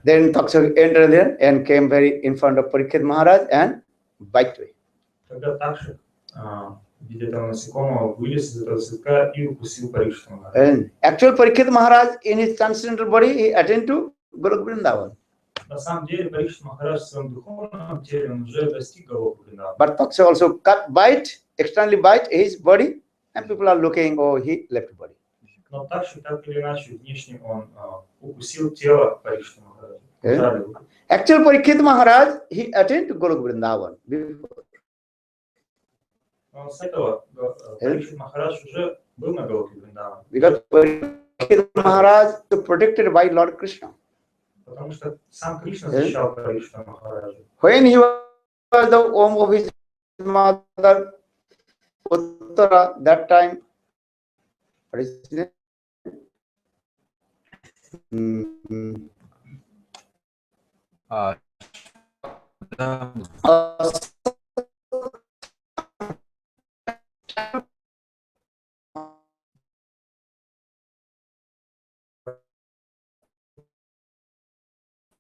B: Then Takshak entered there and came very in front of Parikshit Maharaj and bite away.
C: Тогда Такшак, видя этого насекомого, вылез из этого цветка и укусил Парикшиту Махараджа.
B: And actual Parikshit Maharaj in his transcendental body, he attained to Guru Vrindavan.
C: На самом деле, Парикшит Махарадж в своем духовном теле он уже достиг Галоку Вриндавана.
B: But Takshak also externally bite his body, and people are looking, oh, he left body.
C: Но Такшак, так или иначе, внешне он укусил тело Парикшита Махараджа.
B: Actual Parikshit Maharaj, he attained to Guru Vrindavan.
C: Но с этого Парикшит Махарадж уже был на Галоке Вриндавана.
B: Because Parikshit Maharaj was protected by Lord Krishna.
C: Потому что сам Кришна защищал Парикшита Махараджа.
B: When he was the home of his mother, Uttara, that time, what is his name?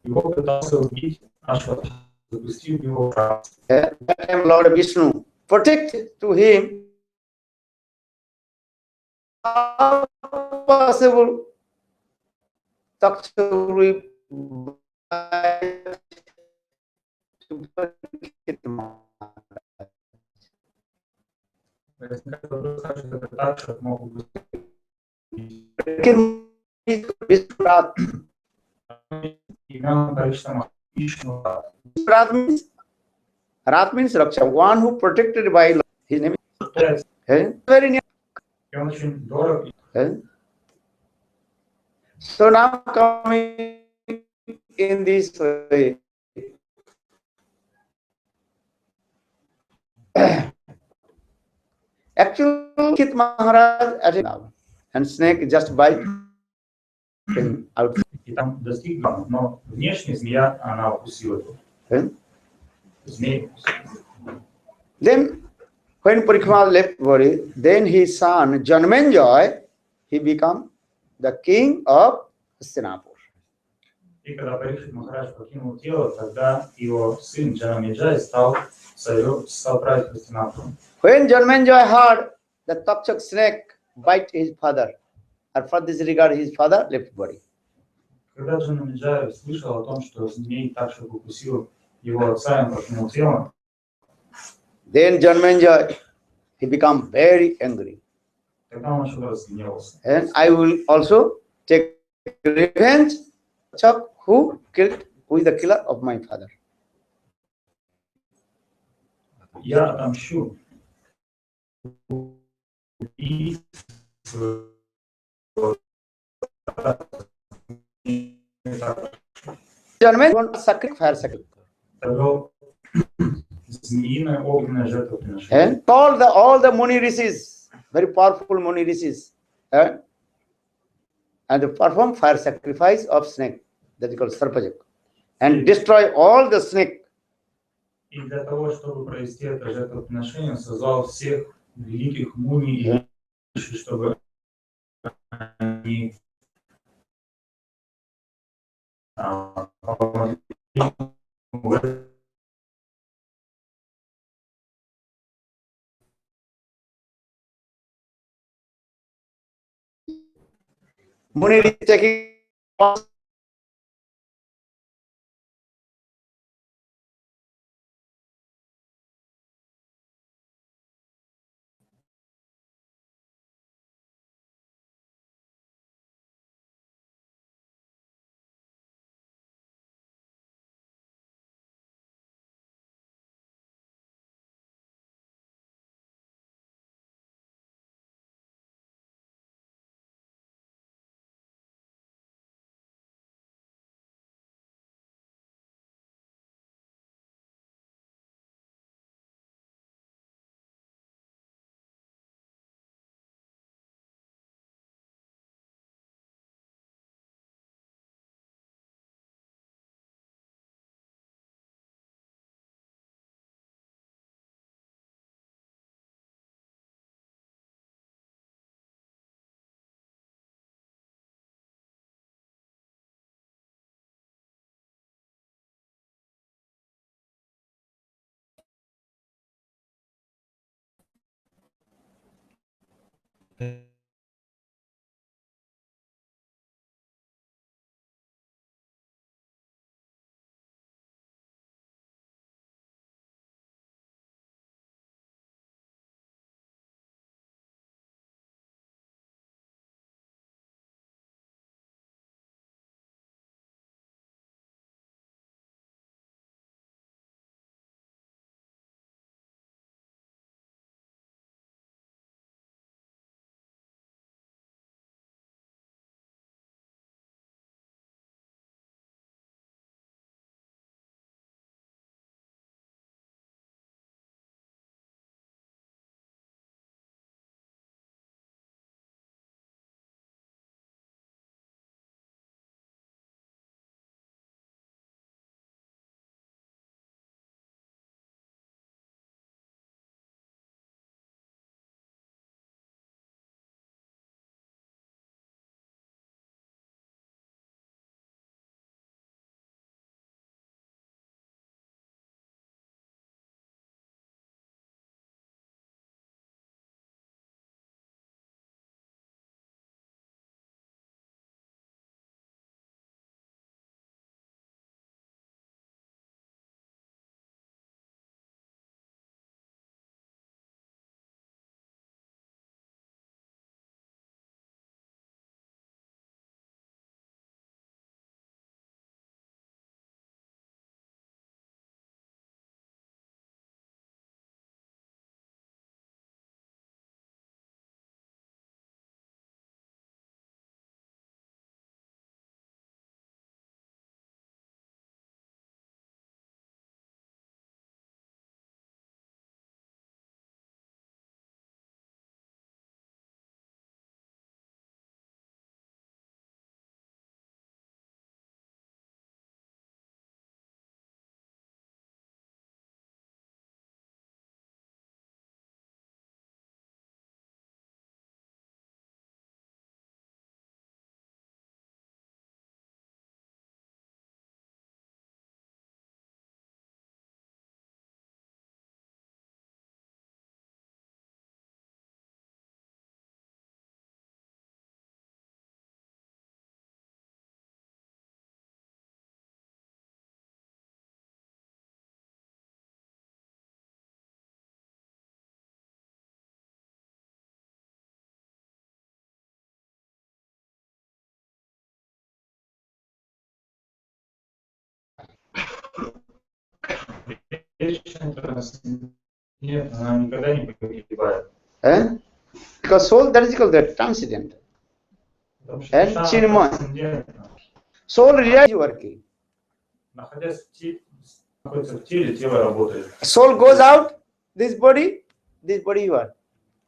C: Его пытался убить, запустил его в рабство.
B: That time Lord Vishnu protect to him how possible Takshak
C: Такшак мог убить. Именно Парикшита Махараджа.
B: Rat means Raksha, one who protected by his name is very near.
C: И он очень дорог.
B: So now coming in this way, actually Kit Maharaj attacked and snake just bite him out.
C: И там достигла, но внешне змея, она укусила его. Змея.
B: Then when Parikshit left body, then his son Janmenjay, he became the king of Hastinapur.
C: И когда Парикшит Махарадж покинул тело, тогда его сын Джанамеджай стал править Хастинапуром.
B: When Janmenjay heard that Takshak snake bite his father, and for this regard his father left body.
C: Когда Джанамеджай слышал о том, что змей Такшак укусил его отца, и он покинул тело,
B: then Janmenjay, he became very angry.
C: тогда он очень разгневался.
B: And I will also take revenge of who is the killer of my father.
C: Я отомщу.
B: Janmenjay want sacrifice.
C: Змеиное огненное жертвоприношение.
B: And all the Muni Rishis, very powerful Muni Rishis, and they perform fire sacrifice of snake, that is called Sarpajak, and destroy all the snake.
C: И для того, чтобы провести это жертвоприношение, он созвал всех великих муни и риши, чтобы они помогли
B: Munir is taking
C: Нет, она никогда не погибает.
B: because soul, that is called the transcendental.
C: Потому что
B: And
C: душа
B: Chinmay.
C: трансцендентна.
B: Soul really is working.
C: Находясь находится в теле, тело работает.
B: Soul goes out, this body what?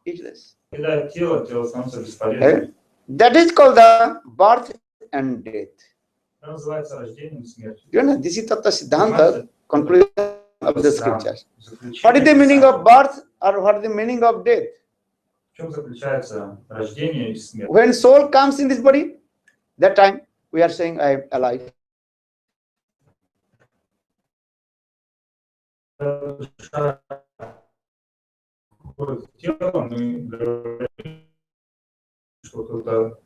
B: Useless.
C: Когда тело становится бесполезным.
B: That is called the birth and death.
C: Это называется рождением и смертью.
B: You know, this is Tattva Siddhanta, conclusion of the scriptures. What is the meaning of birth or what is the meaning of death?
C: В чем заключается рождение и смерть?
B: When soul comes in this body, that time we are saying I am alive.
C: Душа входит в тело, мы говорим, что кто-то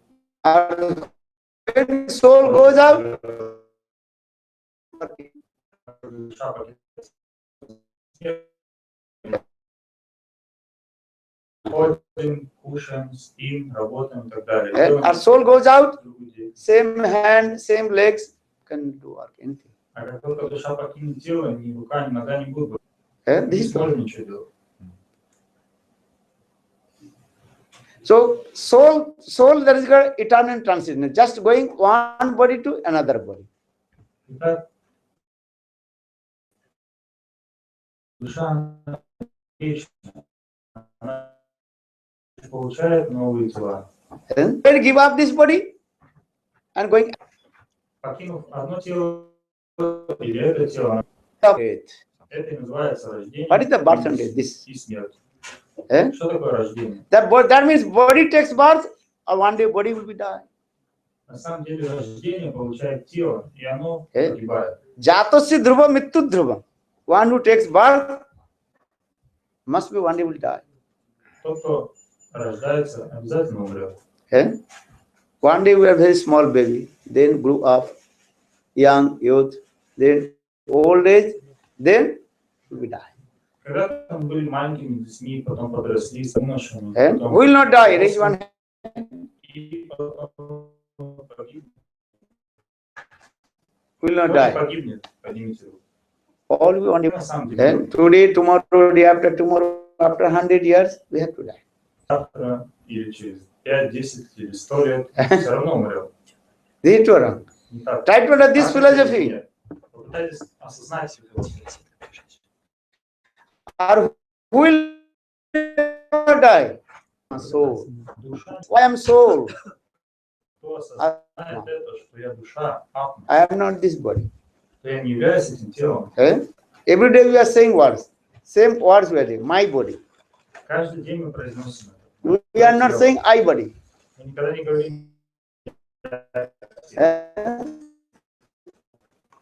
B: When soul goes out,
C: Душа покидает ходим, кушаем, спим, работаем и так далее.
B: and our soul goes out, same hand, same legs, can do work, anything.
C: А как только душа покинет тело, ни рука, ни нога не будут
B: And
C: не
B: this is
C: сможет ничего делать.
B: so soul that is got eternal transition, just going one body to another body.
C: Итак, душа вечная, она получает новые тела.
B: And then give up this body and going
C: Покинув одно тело или это тело,
B: up it.
C: это и называется рождение
B: What is the birth and death? This.
C: и смерть.
B: Eh?
C: Что такое рождение?
B: That means body takes birth, or one day body will be die.
C: На самом деле рождение получает тело, и оно погибает.
B: Jatosya dhruva mittu dhruva. One who takes birth must be one day will die.
C: Тот, кто рождается, обязательно умрет.
B: Eh? One day we are very small baby, then grew up, young, youth, then old age, then we die.
C: Когда-то мы были маленькими детьми, потом подросли, с юношами,
B: And
C: потом
B: we will not die. Raise one hand.
C: и потом погибнет.
B: We will not
C: Кто
B: die.
C: погибнет, поднимите руку.
B: All we want
C: На
B: to.
C: самом деле,
B: And today, tomorrow, day after tomorrow, after 100 years, we have to die.
C: завтра или через 5, 10 или 100 лет все равно умрет.
B: This is true or wrong?
C: Не так.
B: Try to understand this
C: Так это или
B: philosophy.
C: нет? Попытайтесь осознать эту философию.
B: Or who will not die? Soul.
C: Душа,
B: Why am soul?
C: кто осознает это, что я душа, атом,
B: I am not this body.
C: то я не являюсь этим телом.
B: Eh? Every day we are saying words. Same words we are saying. My body.
C: Каждый день мы произносим это.
B: We are not saying I body.
C: Мы никогда не говорим,
B: Eh?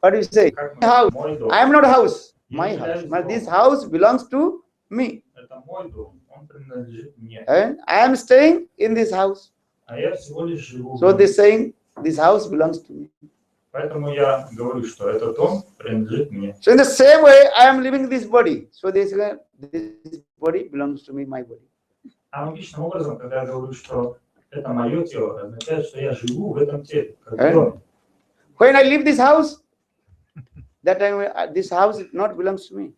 B: What do you say?
C: как
B: House.
C: мой дом.
B: I am not a house.
C: Я
B: My
C: не
B: house.
C: являюсь
B: But this
C: домом.
B: house belongs to me.
C: Это мой дом, он принадлежит мне.
B: And I am staying in this house.
C: А я всего лишь живу.
B: So
C: в
B: they
C: нем.
B: saying this house belongs to me.
C: Поэтому я говорю, что этот дом принадлежит мне.
B: So in the same way, I am living this body. So they say this body belongs to me, my body.
C: Аналогичным образом, когда я говорю, что это мое тело, означает, что я живу в этом теле, как в
B: Eh?
C: доме.
B: When I leave this house, that time this house not belongs to me.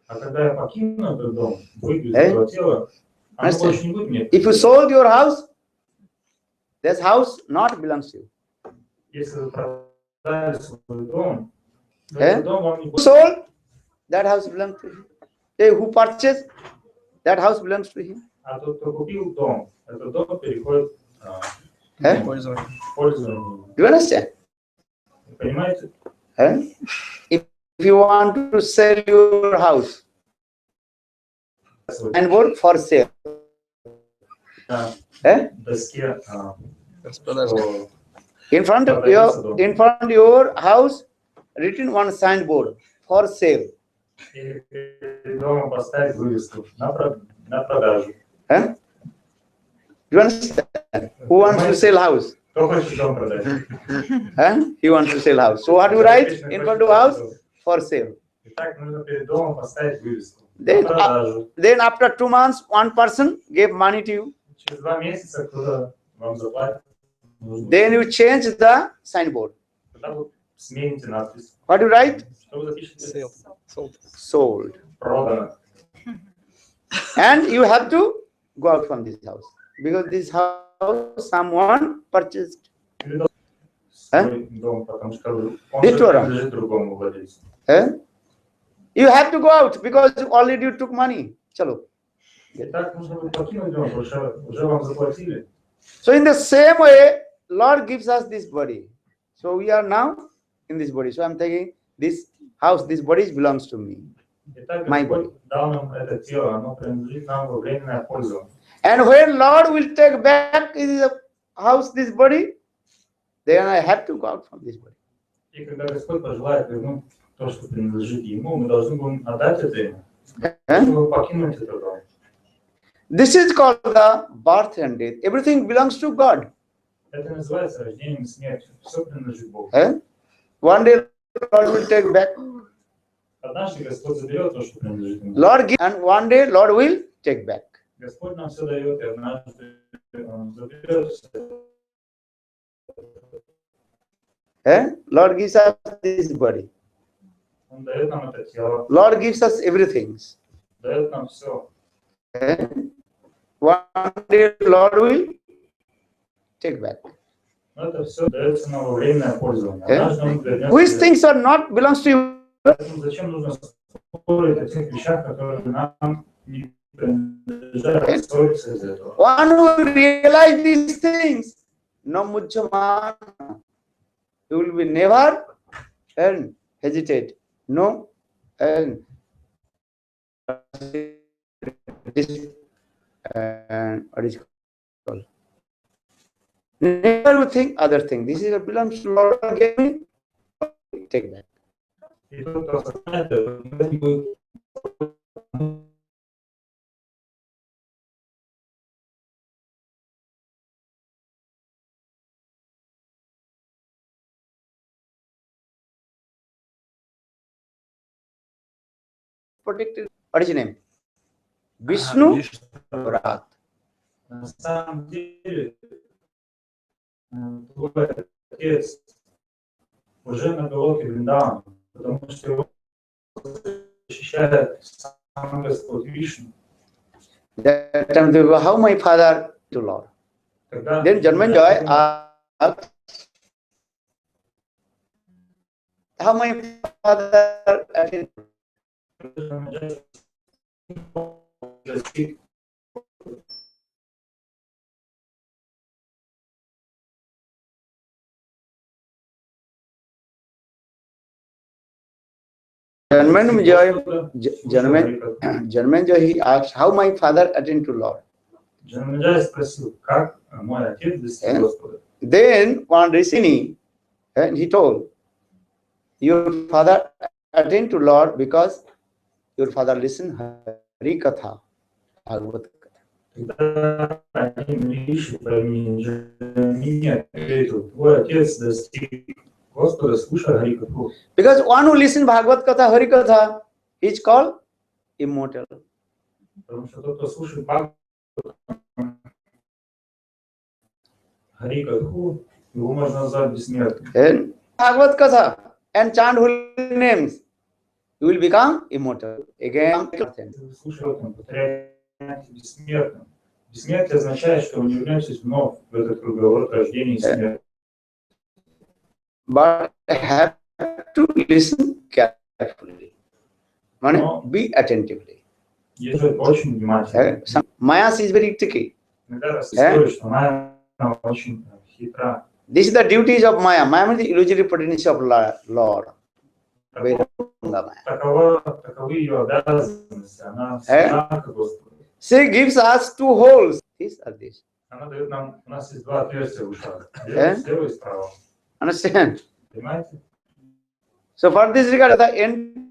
C: А когда я покину этот дом, выйду из
B: Eh?
C: этого тела, оно
B: Understand?
C: больше не будет мне.
B: If you sold your house, this house not belongs to you.
C: Если вы продали свой дом, то
B: Eh?
C: этот дом вам не
B: Who
C: будет.
B: sold, that house belongs to him. Hey, who purchased, that house belongs to him.
C: А тот, кто купил дом, этот дом переходит
B: Eh?
D: Пользование.
C: в пользование.
B: Do you understand?
C: Понимаете?
B: Eh? If you want to sell your house and vote for sale,
C: На
B: eh?
C: доске,
D: Распродажа.
C: что
B: in front of your house, written one signboard for sale.
C: перед домом поставить вывеску на продажу.
B: Eh? Do you understand? Who wants to sell house?
C: Кто хочет дом продать?
B: Eh? He wants to sell house. So what do you write in front of house? For sale.
C: Итак, нужно перед домом поставить вывеску на
B: Then,
C: продажу.
B: then after 2 months, one person gave money to you.
C: Через 2 месяца кто-то вам заплатит. Нужно.
B: Then you change the signboard.
C: Тогда вы смените надпись.
B: What do you write?
C: Что вы запишете?
D: Sale. Sold.
B: Sold.
C: Продано.
B: And you have to go out from this house. Because this house someone purchased.
C: Свой дом, потому что он
B: Ты
C: же
B: что,
C: принадлежит другому владельцу.
B: Eh? You have to go out because already you took money. Chalo.
C: Итак, нужно будет покинуть дом, потому что уже вам заплатили.
B: So in the same way, Lord gives us this body. So we are now in this body. So I'm taking this house, this body belongs to me.
C: Итак,
B: My
C: Господь дал нам это тело, оно принадлежит нам во временное пользование.
B: And when Lord will take back his house, this body, then I have to go out from this body.
C: И когда Господь пожелает вернуть то, что принадлежит Ему, мы должны будем отдать это Ему, чтобы покинуть этот дом.
B: This is called the birth and death. Everything belongs to God.
C: Это называется рождением и смертью. Все принадлежит Богу.
B: One day Lord will take back.
C: Однажды Господь заберет то, что принадлежит ему.
B: Lord give, and one day Lord will take back.
C: Господь нам все дает, и однажды Он заберет все.
B: Lord gives us this body.
C: Он дает нам это тело,
B: Lord gives us everything.
C: дает нам все.
B: One day Lord will take back.
C: Но это все дается нам во временное пользование. Однажды Он вернет
B: Which
C: себе.
B: things are not belongs to you?
C: Поэтому зачем нужно спорить о тех вещах, которые нам не принадлежат, ссориться из-за этого?
B: One who realize these things, no mujjamana, you will be never and hesitate. No and what is it called? Never will think other thing. This is a belongs to Lord gave me. Take that.
C: И тот, кто осознает это, не будет.
B: Protected. What is your name? Vishnu Rat.
C: На самом деле, твой отец уже на головке Вриндавана, потому что его защищает сам Господь Вишну.
B: That time they go, how my father to Lord.
C: Тогда
B: Then Janmanjoy asked, how my father attended. Janmanjoy, he asked, how my father attended to Lord.
C: Джанмаджай спросил, как мой отец достиг Господа.
B: Then one Rishini, and he told, your father attended to Lord because your father listened Hari Katha, Bhagavad Katha.
C: Тогда один Риши по имени Джанмини ответил, твой отец достиг Господа, слушай Хари Катху.
B: Because one who listens Bhagavad Katha, Hari Katha, is called immortal.
C: Потому что тот, кто слушает Хари Катху, его можно назвать бессмертным.
B: And Bhagavad Katha and chant holy names, you will become immortal. Again,
C: Слушай, он повторяет бессмертным. Бессмертие означает, что вы не вернетесь вновь в этот круговорот рождения и смерти.
B: but have to listen carefully. Be attentively.
C: Езжай очень внимательно.
B: Maya is very tricky.
C: Иногда раз история, что Майя очень хитра.
B: This is the duties of Maya. Maya means the illusory potency of Lord.
C: Таковы ее обязанности. Она служанка Господа.
B: She gives us two holes. This or this.
C: Она дает нам, у нас есть два отверстия в ушах. Слева и справа.
B: Understand?
C: Понимаете?
B: So for this regard, the end.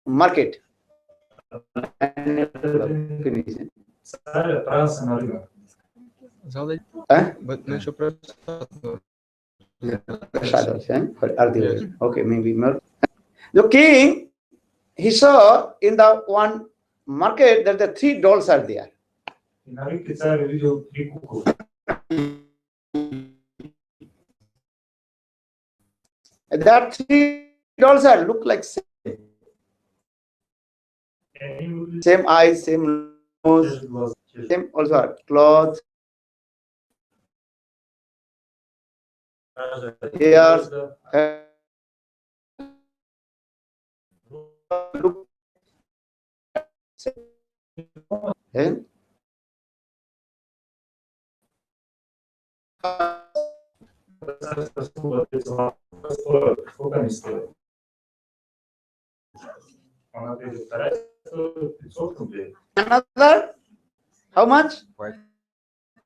B: Market. Finish.
C: Царь отправился на рынок.
D: But no prasad.
B: Okay, maybe more. The king, he saw in the one market that the three dolls are there.
C: И на рынке царь увидел три куклы.
B: That three dolls are look like same eyes, same nose, same also are clothes, hair, look.
C: Сколько они стоят? Он ответит, вторая стоит 500 рублей.
B: Another, how much?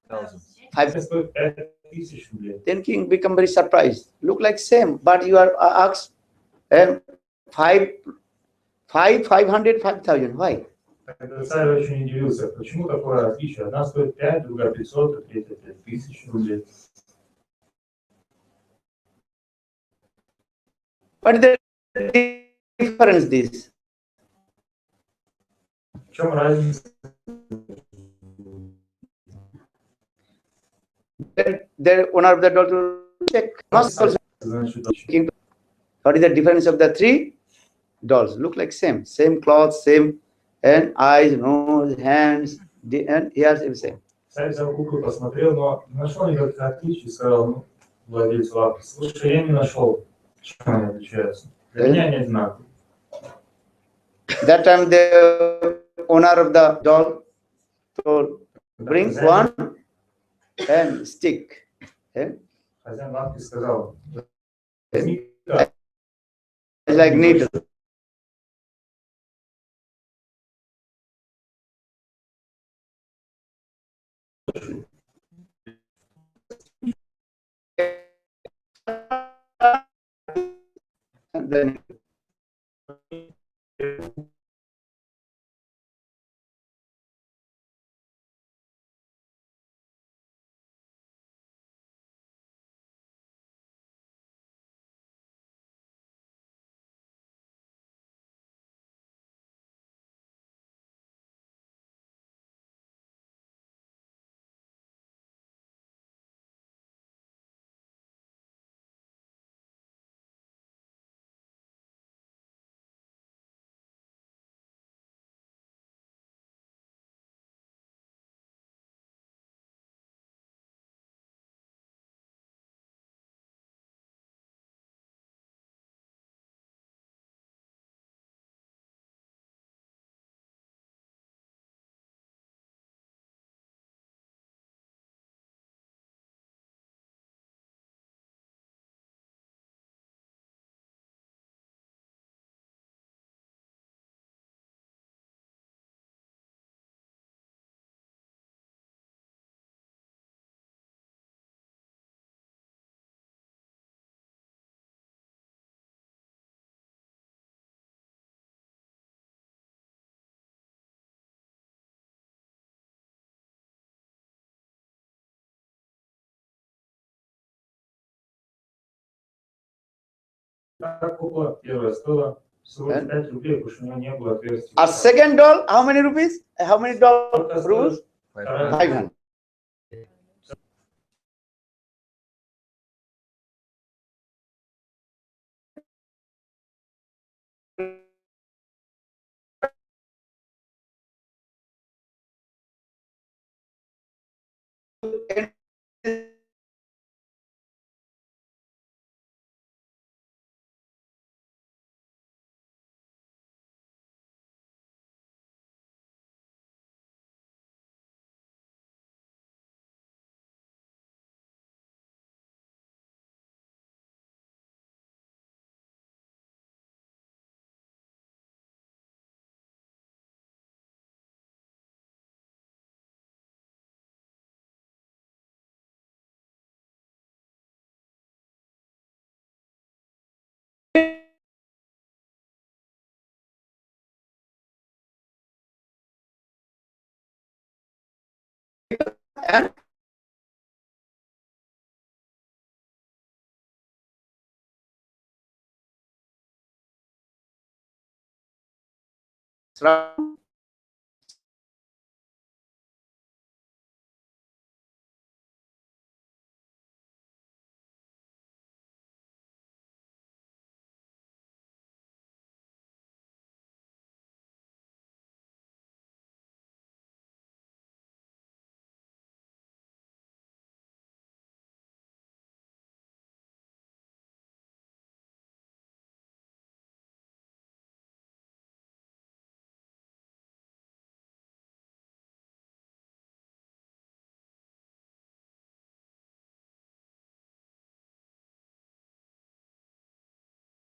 A: 5,000.
C: Третья стоит 5000 рублей.
B: Then king become very surprised. Look like same, but you are asked 500, 5,000. Why?
C: Тогда царь очень удивился, почему такое отличие? Одна стоит 5, другая 500, а третья 5000 рублей.
B: What is the difference this?
C: В чем разница?
B: The owner of the doll to check. Must also
C: Значит,
B: king. What is the difference of the three dolls? Look like same cloth, same, and eyes, nose, hands, and ears, same.
C: царь взял куклу, посмотрел, но не нашел никаких отличий, сказал, ну, владельцу лавки, слушай, я не нашел, чем они отличаются. Для меня они одинаковые.
B: That time the owner of the doll told, bring one and stick.
C: Хозяин лавки сказал,
B: It's like needle. And then
C: кукла первая стоила всего 5 рублей, потому что у него не было отверстия.
B: a second doll, how many rupees? How many doll rupees? 500. And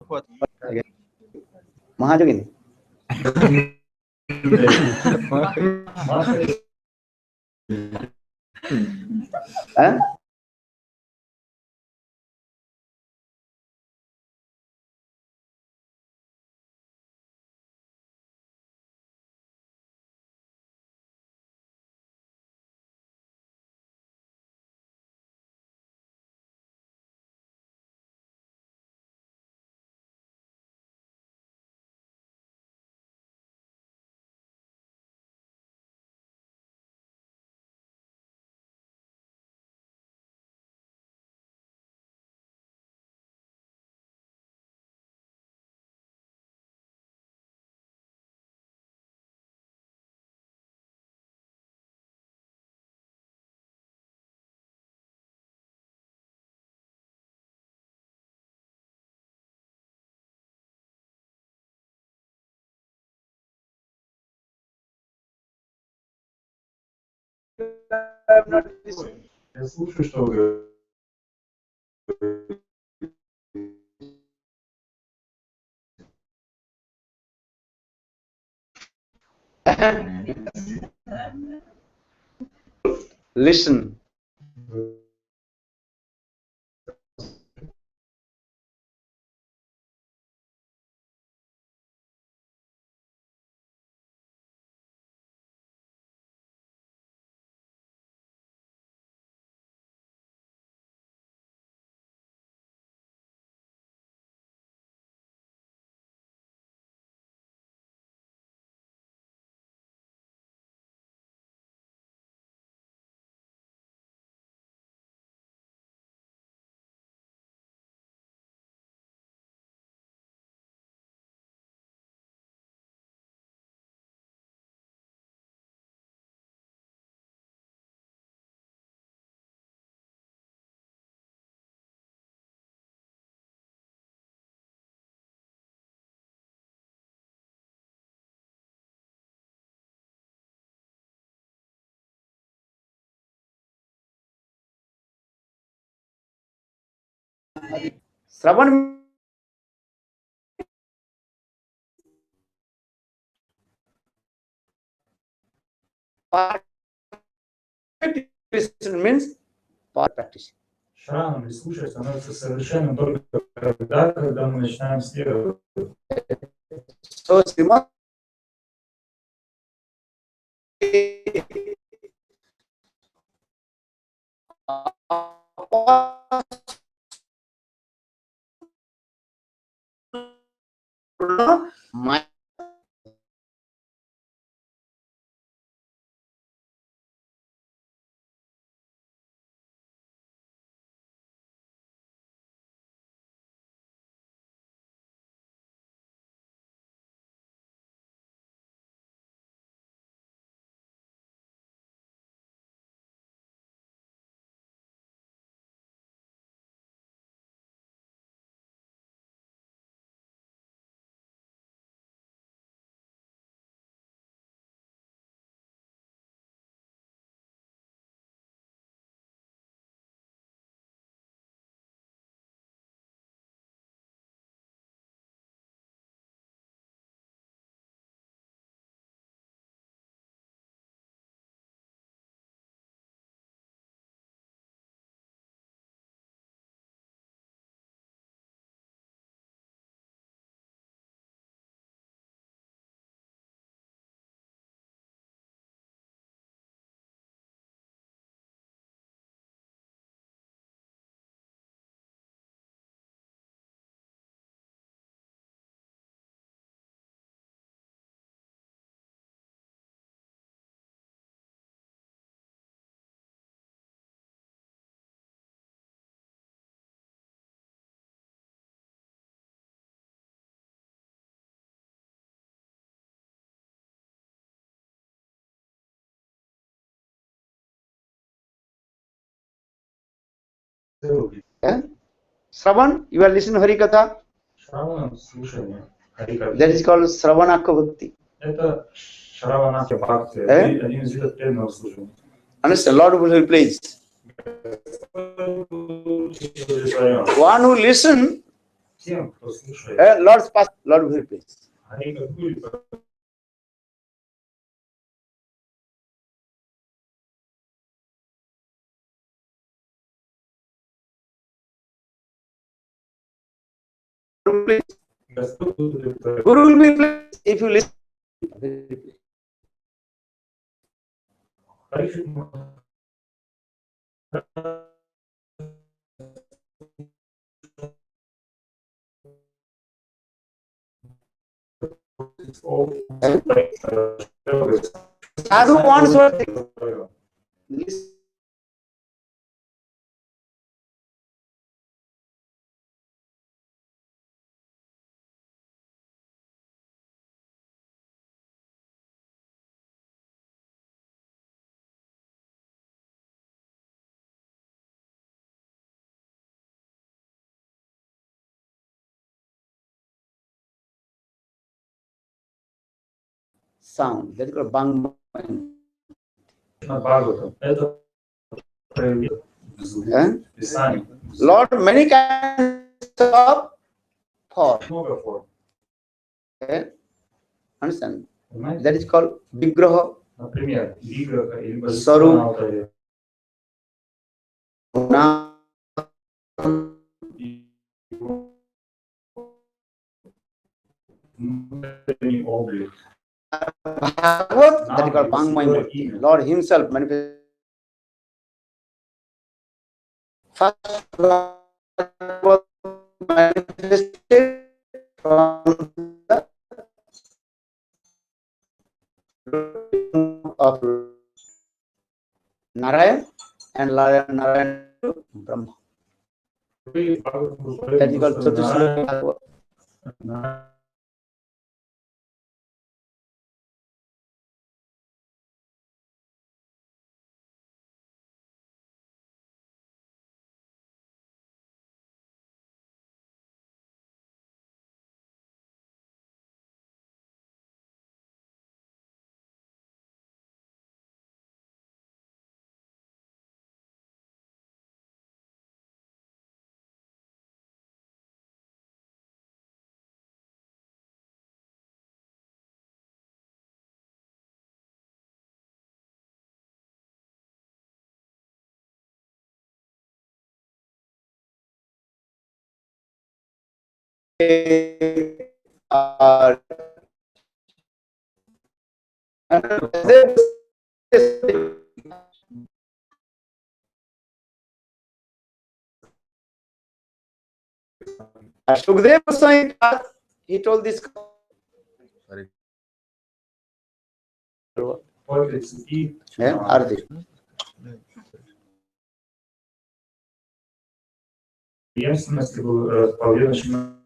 D: What?
B: Mahajogin. Huh?
C: Я слушаю, что вы говорите.
B: Listen. Shravan means practice.
C: Шрамам или слушать становится совершенным только когда мы начинаем следовать.
B: So Srimad my Shravan, you are listening to Harikatha.
C: Шраванам слушание Харикатха.
B: That is called Shravanaka Bhakti.
C: Это Шраванахи Бхакти, один из видов преданного служения.
B: Understand? Lord will please. One who listen
C: тем, кто слушает.
B: Lord's past, Lord will please.
C: Они как были, Господь будет
B: Guru will be pleased if you listen. Sadhu wants what? Listen. Sound. That is called bang.
C: Это Писание.
B: Lord, many kinds of form.
C: Много форм.
B: Okay? Understand?
C: Понимаете?
B: That is called vigraha,
C: Например, виграха или
B: Сару.
C: на алтаре. Внутренний облик.
B: Bhagavad, that is called Bangmai. Lord himself manifested. First was manifested from the of Narayan and Narayan to Brahma. That is called Chatusloki Bhagavad. Shukdev Goswami, he told this. Yeah, Arti.
C: Преемственности был расположен.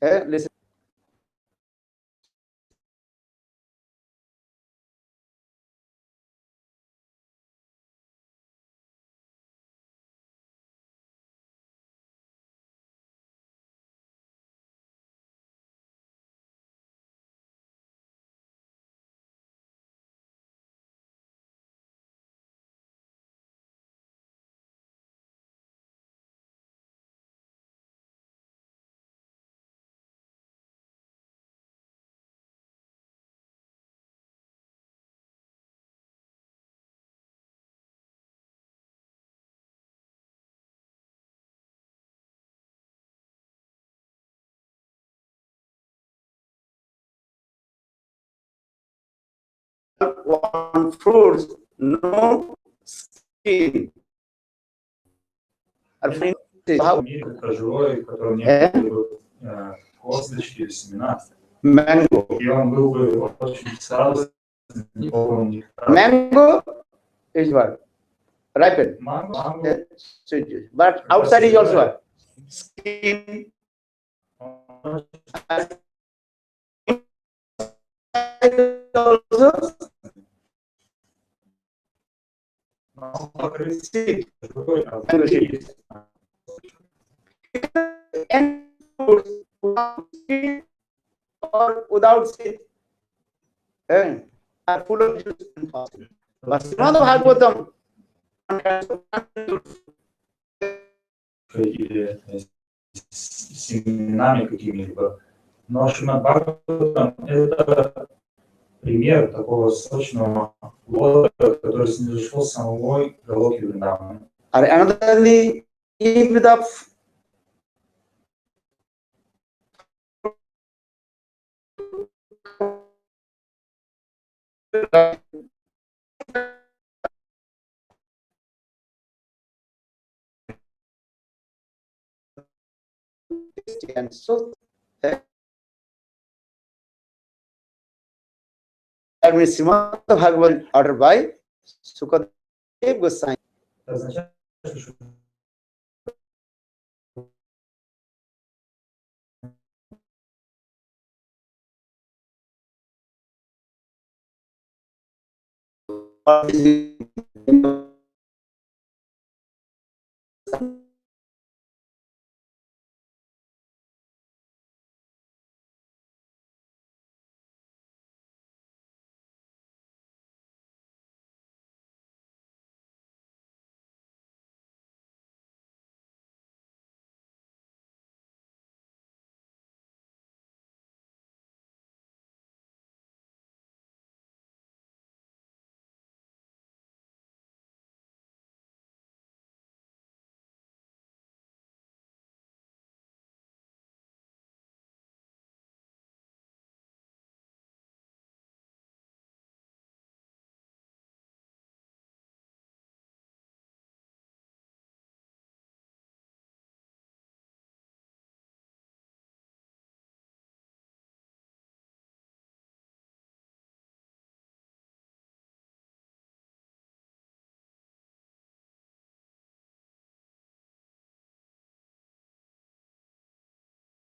B: Listen. On fruits, no skin.
C: Живой, который не косточки или семена.
B: Mango.
C: И он был бы очень сразу.
B: Mango is what? Ripened.
C: Манго.
B: Sweet juice. But outside is also what? skin, also seed. And without seed or without seed, are full of juice and possible. But Srimad Bhagavatam
C: семенами какими-либо. Но Шримад Бхагаватам – это пример такого сочного плода, который снизошел с самой Галоки Вриндавана.
B: or another if the and so that means Srimad Bhagavatam ordered by Sukadev Goswami.
C: Это означает, что